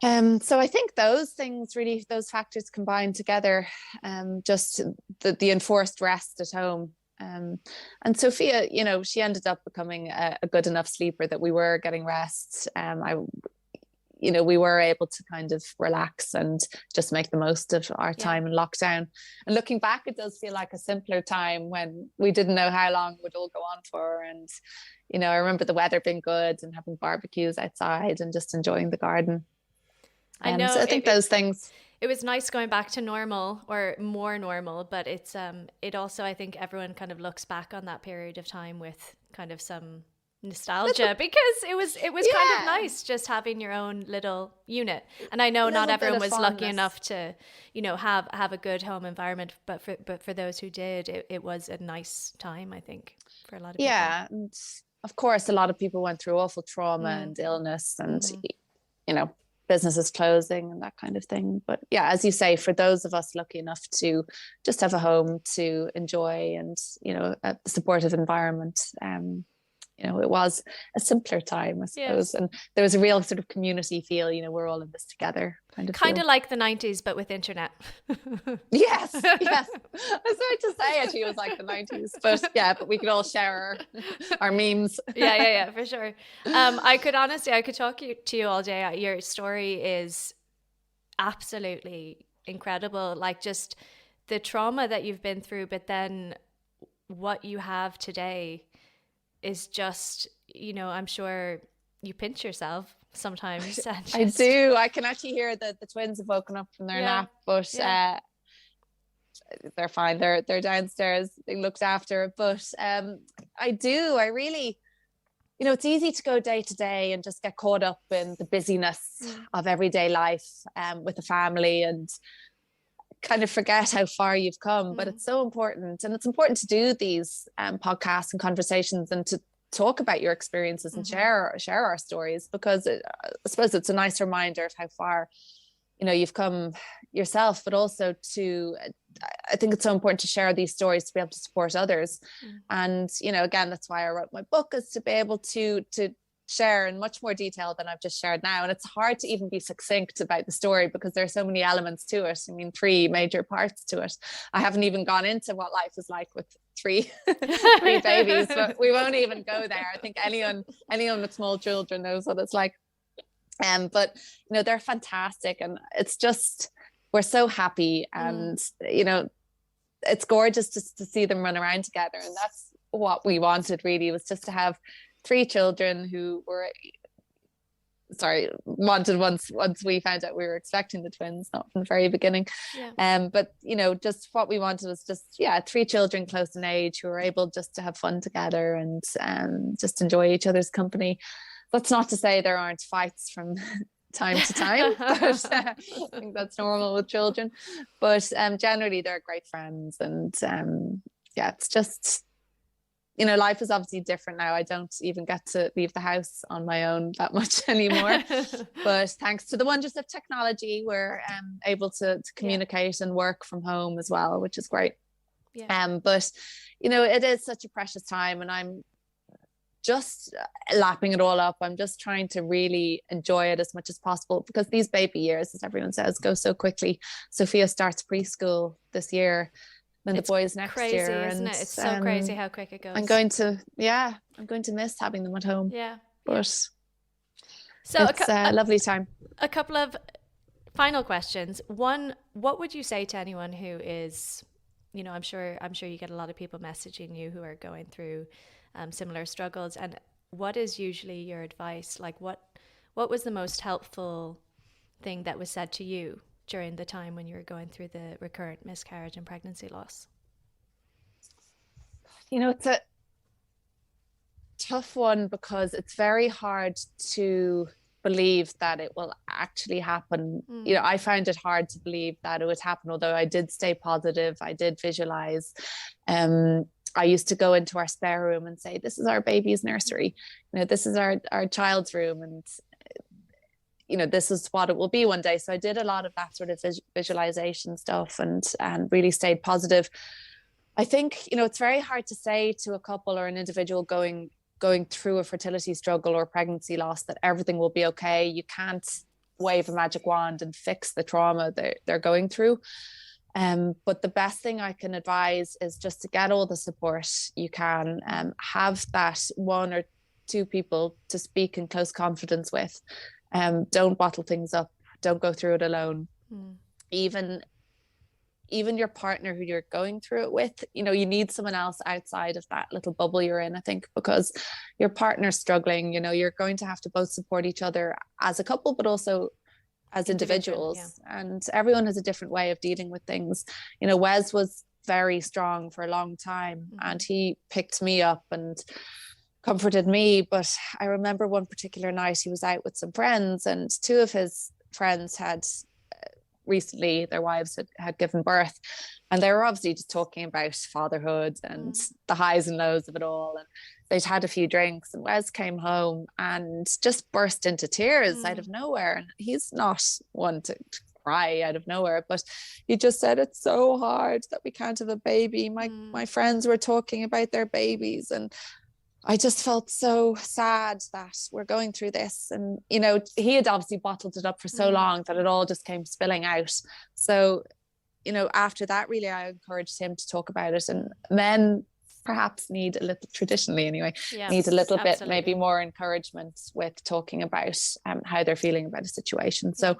Speaker 2: So I think those things really, those factors combined together, just the enforced rest at home. And Sophia, she ended up becoming a good enough sleeper that we were getting rest. We were able to kind of relax and just make the most of our time in lockdown. And looking back, it does feel like a simpler time when we didn't know how long it would all go on for. And, I remember the weather being good and having barbecues outside and just enjoying the garden.
Speaker 1: I know.
Speaker 2: So I think those things.
Speaker 1: It was nice going back to normal, or more normal, but it also, I think everyone kind of looks back on that period of time with kind of some nostalgia, because it was kind of nice just having your own little unit. And I know not everyone was lucky enough to, have a good home environment, but for those who did, it was a nice time, I think, for a lot of people.
Speaker 2: Yeah, and of course, a lot of people went through awful trauma and illness, and businesses closing and that kind of thing. But yeah, as you say, for those of us lucky enough to just have a home to enjoy and, a supportive environment, it was a simpler time, I suppose. And there was a real sort of community feel, we're all in this together kind of
Speaker 1: like the 90s, but with internet.
Speaker 2: Yes. I was sorry to say it was like the 90s, but we could all share our memes.
Speaker 1: Yeah, for sure. I could talk to you all day. Your story is absolutely incredible. Like just the trauma that you've been through, but then what you have today is just, I'm sure you pinch yourself sometimes.
Speaker 2: I do. I can actually hear that the twins have woken up from their nap, but they're fine. They're downstairs being looked after. But I really, it's easy to go day to day and just get caught up in the busyness of everyday life with the family and kind of forget how far you've come. But it's so important, and it's important to do these podcasts and conversations and to talk about your experiences and share our stories, because I suppose it's a nice reminder of how far you've come yourself, but also I think it's so important to share these stories to be able to support others. And, again, that's why I wrote my book, is to be able to share in much more detail than I've just shared now. And it's hard to even be succinct about the story because there are so many elements to it. I mean, 3 major parts to it. I haven't even gone into what life is like with three babies, but we won't even go there. I think anyone with small children knows what it's like. But they're fantastic, and it's just, we're so happy, and it's gorgeous just to see them run around together. And that's what we wanted, really, was just to have 3 children who wanted once we found out we were expecting the twins, not from the very beginning. But just what we wanted was just 3 children close in age who were able just to have fun together and just enjoy each other's company. That's not to say there aren't fights from time to time, but I think that's normal with children. But generally they're great friends, and it's just, life is obviously different now. I don't even get to leave the house on my own that much anymore. But thanks to the wonders of technology, we're able to communicate and work from home as well, which is great. But it is such a precious time, and I'm just lapping it all up. I'm just trying to really enjoy it as much as possible, because these baby years, as everyone says, go so quickly. Sophia starts preschool this year, then the boys next
Speaker 1: crazy,
Speaker 2: year.
Speaker 1: Isn't it? It's so crazy how quick it goes.
Speaker 2: I'm going to miss having them at home. But so it's a lovely time.
Speaker 1: A couple of final questions. One, what would you say to anyone who is, I'm sure you get a lot of people messaging you who are going through similar struggles, and what is usually your advice? Like, what was the most helpful thing that was said to you during the time when you were going through the recurrent miscarriage and pregnancy loss?
Speaker 2: It's a tough one, because it's very hard to believe that it will actually happen. I found it hard to believe that it would happen, although I did stay positive. I did visualize. I used to go into our spare room and say, this is our baby's nursery. This is our child's room, and this is what it will be one day. So I did a lot of that sort of visualization stuff, and really stayed positive. I think, it's very hard to say to a couple or an individual going through a fertility struggle or pregnancy loss that everything will be okay. You can't wave a magic wand and fix the trauma they're going through. But the best thing I can advise is just to get all the support you can, have that 1 or 2 people to speak in close confidence with. Don't bottle things up. Don't go through it alone. Even your partner who you're going through it with, you need someone else outside of that little bubble you're in, I think, because your partner's struggling. You're going to have to both support each other as a couple, but also as individuals. And everyone has a different way of dealing with things. Wes was very strong for a long time, and he picked me up and comforted me. But I remember one particular night he was out with some friends, and 2 of his friends had recently, their wives had given birth, and they were obviously just talking about fatherhood and the highs and lows of it all, and they'd had a few drinks, and Wes came home and just burst into tears out of nowhere. And he's not one to cry out of nowhere, but he just said, it's so hard that we can't have a baby. My friends were talking about their babies, and I just felt so sad that we're going through this. And, he had obviously bottled it up for so long that it all just came spilling out. So, after that, really, I encouraged him to talk about it. And men perhaps need a little, traditionally anyway, need a little bit, maybe more encouragement with talking about how they're feeling about a situation. So,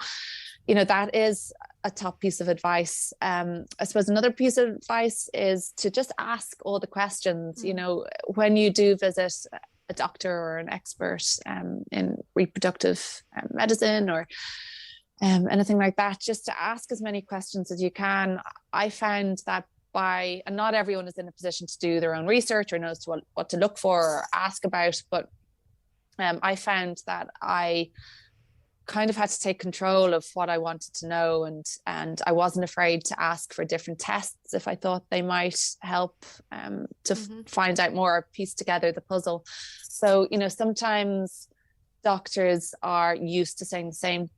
Speaker 2: that is a top piece of advice. I suppose another piece of advice is to just ask all the questions. When you do visit a doctor or an expert in reproductive medicine or anything like that, just to ask as many questions as you can. I found that and not everyone is in a position to do their own research or knows what to look for or ask about, but I found that I kind of had to take control of what I wanted to know, and I wasn't afraid to ask for different tests if I thought they might help to find out more or piece together the puzzle. So, sometimes doctors are used to saying the same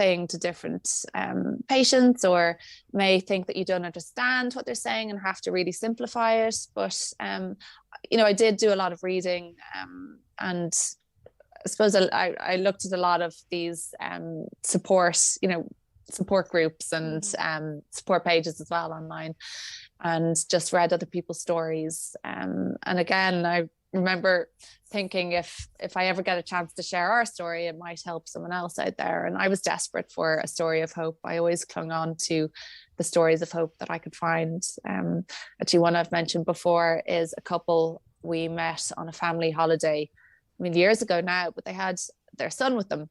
Speaker 2: thing to different patients, or may think that you don't understand what they're saying and have to really simplify it. But I did do a lot of reading, and I suppose I looked at a lot of these support groups and support pages as well online, and just read other people's stories. And again, I remember thinking if I ever get a chance to share our story, it might help someone else out there. And I was desperate for a story of hope. I always clung on to the stories of hope that I could find. Actually, one I've mentioned before is a couple we met on a family holiday, I mean, years ago now, but they had their son with them.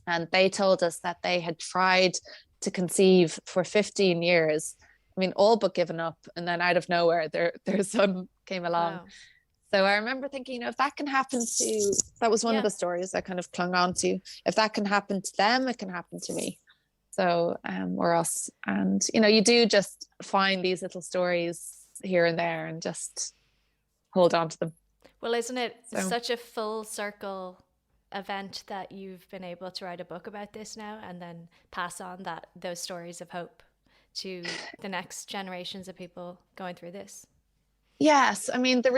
Speaker 2: And they told us that they had tried to conceive for 15 years. I mean, all but given up. And then out of nowhere, their son came along. Wow. So I remember thinking, if that can happen to, that was one of the stories I kind of clung on to. If that can happen to them, it can happen to me. So, or us. And, you do just find these little stories here and there and just hold on to them.
Speaker 1: Well, isn't it such a full circle event that you've been able to write a book about this now and then pass on those stories of hope to the next generations of people going through this?
Speaker 2: Yes, I mean I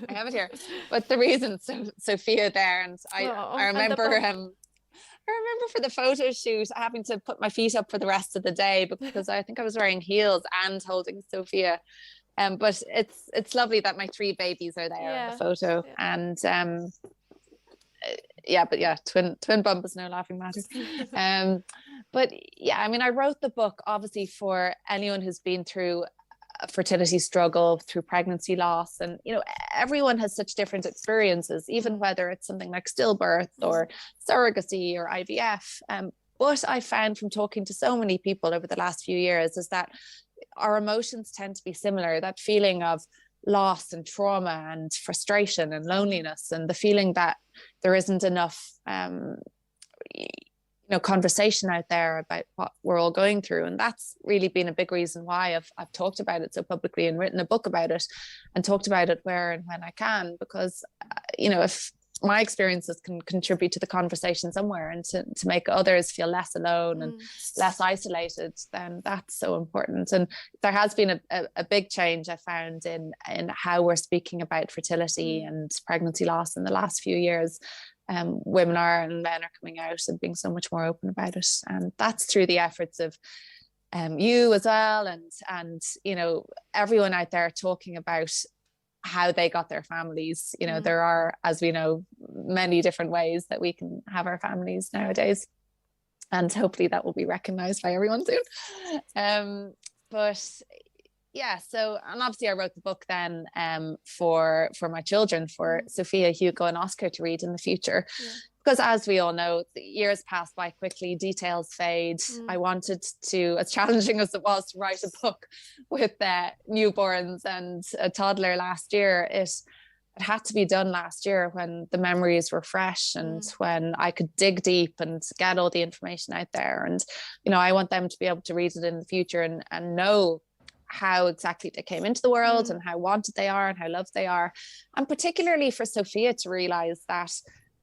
Speaker 2: have it here, but the reason Sophia there, and I remember for the photo shoot having to put my feet up for the rest of the day because I think I was wearing heels and holding Sophia. But it's lovely that my 3 babies are there in the photo, and twin bump is no laughing matter. But yeah, I mean, I wrote the book obviously for anyone who's been through a fertility struggle, through pregnancy loss, and everyone has such different experiences, even whether it's something like stillbirth or surrogacy or IVF. What I found from talking to so many people over the last few years is that our emotions tend to be similar. That feeling of loss and trauma and frustration and loneliness, and the feeling that there isn't enough conversation out there about what we're all going through. And that's really been a big reason why I've talked about it so publicly and written a book about it and talked about it where and when I can, because if my experiences can contribute to the conversation somewhere and to make others feel less alone and less isolated, then that's so important. And there has been a big change I found in how we're speaking about fertility and pregnancy loss in the last few years. Women are and men are coming out and being so much more open about it, and that's through the efforts of you as well, and everyone out there talking about how they got their families. There are, as we know, many different ways that we can have our families nowadays, and hopefully that will be recognized by everyone soon. But yeah, so, and obviously I wrote the book then for my children, for Sophia, Hugo and Oscar to read in the future. Because as we all know, the years pass by quickly, details fade. I wanted to, as challenging as it was to write a book with newborns and a toddler last year, it had to be done last year when the memories were fresh and when I could dig deep and get all the information out there. And, I want them to be able to read it in the future and know how exactly they came into the world and how wanted they are and how loved they are. And particularly for Sophia to realize that,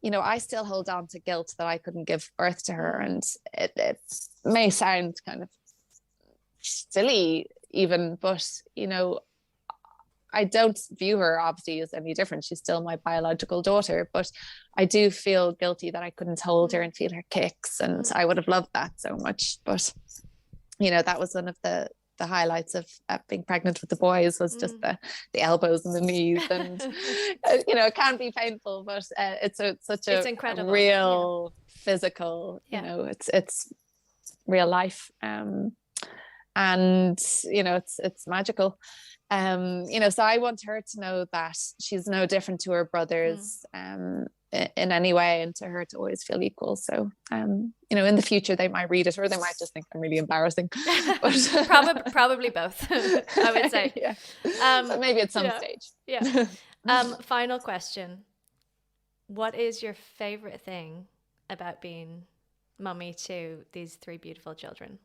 Speaker 2: I still hold on to guilt that I couldn't give birth to her. And it may sound kind of silly even, but, I don't view her obviously as any different. She's still my biological daughter, but I do feel guilty that I couldn't hold her and feel her kicks. And I would have loved that so much. But, that was one of the highlights of being pregnant with the boys, was just the elbows and the knees, and it can be painful, but it's incredible, a real physical, it's real life, and it's magical. So I want her to know that she's no different to her brothers in any way, and to her to always feel equal. So in the future they might read it, or they might just think I'm really embarrassing. But
Speaker 1: probably both. I would say.
Speaker 2: But maybe at some stage.
Speaker 1: Final question: what is your favorite thing about being mummy to these 3 beautiful children?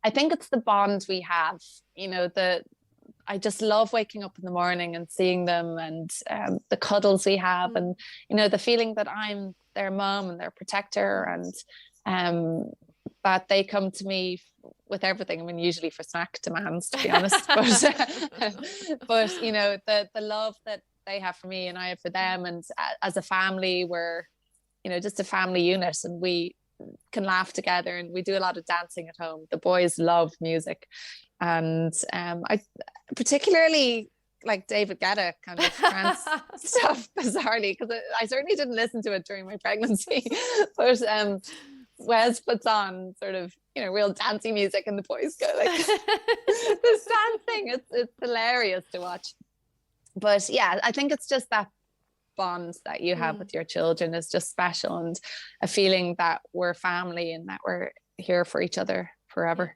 Speaker 2: I think it's the bond we have, I just love waking up in the morning and seeing them, and the cuddles we have, and the feeling that I'm their mom and their protector, and that they come to me with everything. I mean, usually for snack demands, to be honest, but the love that they have for me and I have for them, and as a family, we're just a family unit, and we can laugh together, and we do a lot of dancing at home. The boys love music, and I particularly like David Guetta kind of trance stuff, bizarrely, because I certainly didn't listen to it during my pregnancy, but Wes puts on sort of real dancey music, and the boys go like this dancing. It's hilarious to watch. But yeah, I think it's just that bond that you have with your children is just special, and a feeling that we're family and that we're here for each other forever.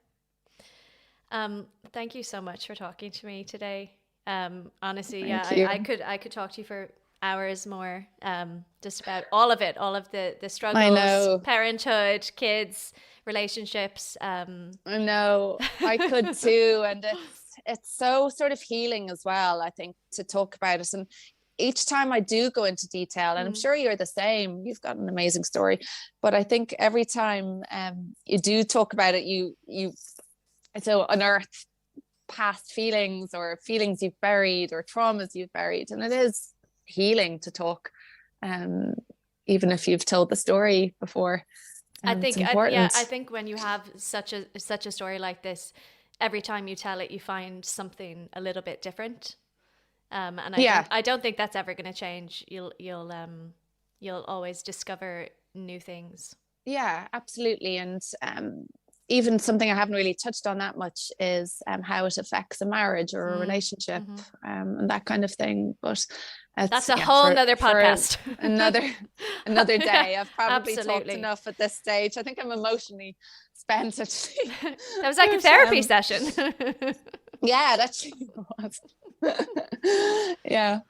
Speaker 1: Thank you so much for talking to me today. Honestly, I could talk to you for hours more, just about all of it, all of the struggles,
Speaker 2: I know.
Speaker 1: Parenthood, kids, relationships.
Speaker 2: I know, I could too, and it's so sort of healing as well, I think, to talk about it. And each time I do go into detail, and I'm sure you're the same, you've got an amazing story, but I think every time you do talk about it, you unearth past feelings, or feelings you've buried, or traumas you've buried, and it is healing to talk, even if you've told the story before.
Speaker 1: I think when you have such a story like this, every time you tell it, you find something a little bit different. And I don't think that's ever going to change. You'll always discover new things. Yeah,
Speaker 2: absolutely. And even something I haven't really touched on that much is how it affects a marriage or a relationship, and that kind of thing. But
Speaker 1: that's a whole nother podcast.
Speaker 2: another day. I've probably talked enough at this stage. I think I'm emotionally spent. Actually.
Speaker 1: That was like a therapy session.
Speaker 2: Yeah, that actually was. Yeah.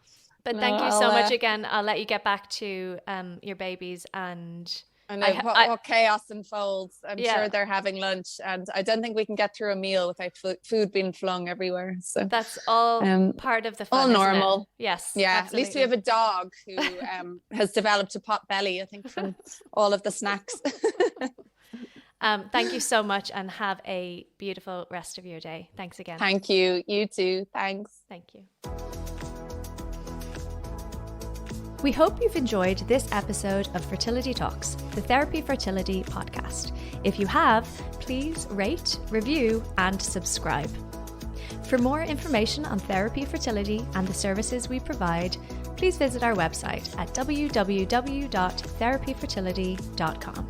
Speaker 1: But thank you so much again. I'll let you get back to your babies, and
Speaker 2: I know what chaos unfolds. I'm sure they're having lunch, and I don't think we can get through a meal without food being flung everywhere. So
Speaker 1: that's all part of the fun.
Speaker 2: All normal.
Speaker 1: Yes.
Speaker 2: Yeah.
Speaker 1: Absolutely.
Speaker 2: At least we have a dog who has developed a pot belly, I think, from all of the snacks.
Speaker 1: Thank you so much, and have a beautiful rest of your day. Thanks again.
Speaker 2: Thank you. You too. Thanks.
Speaker 1: Thank you. We hope you've enjoyed this episode of Fertility Talks, the Thérapie Fertility podcast. If you have, please rate, review, and subscribe. For more information on Thérapie Fertility and the services we provide, please visit our website at www.therapiefertility.com.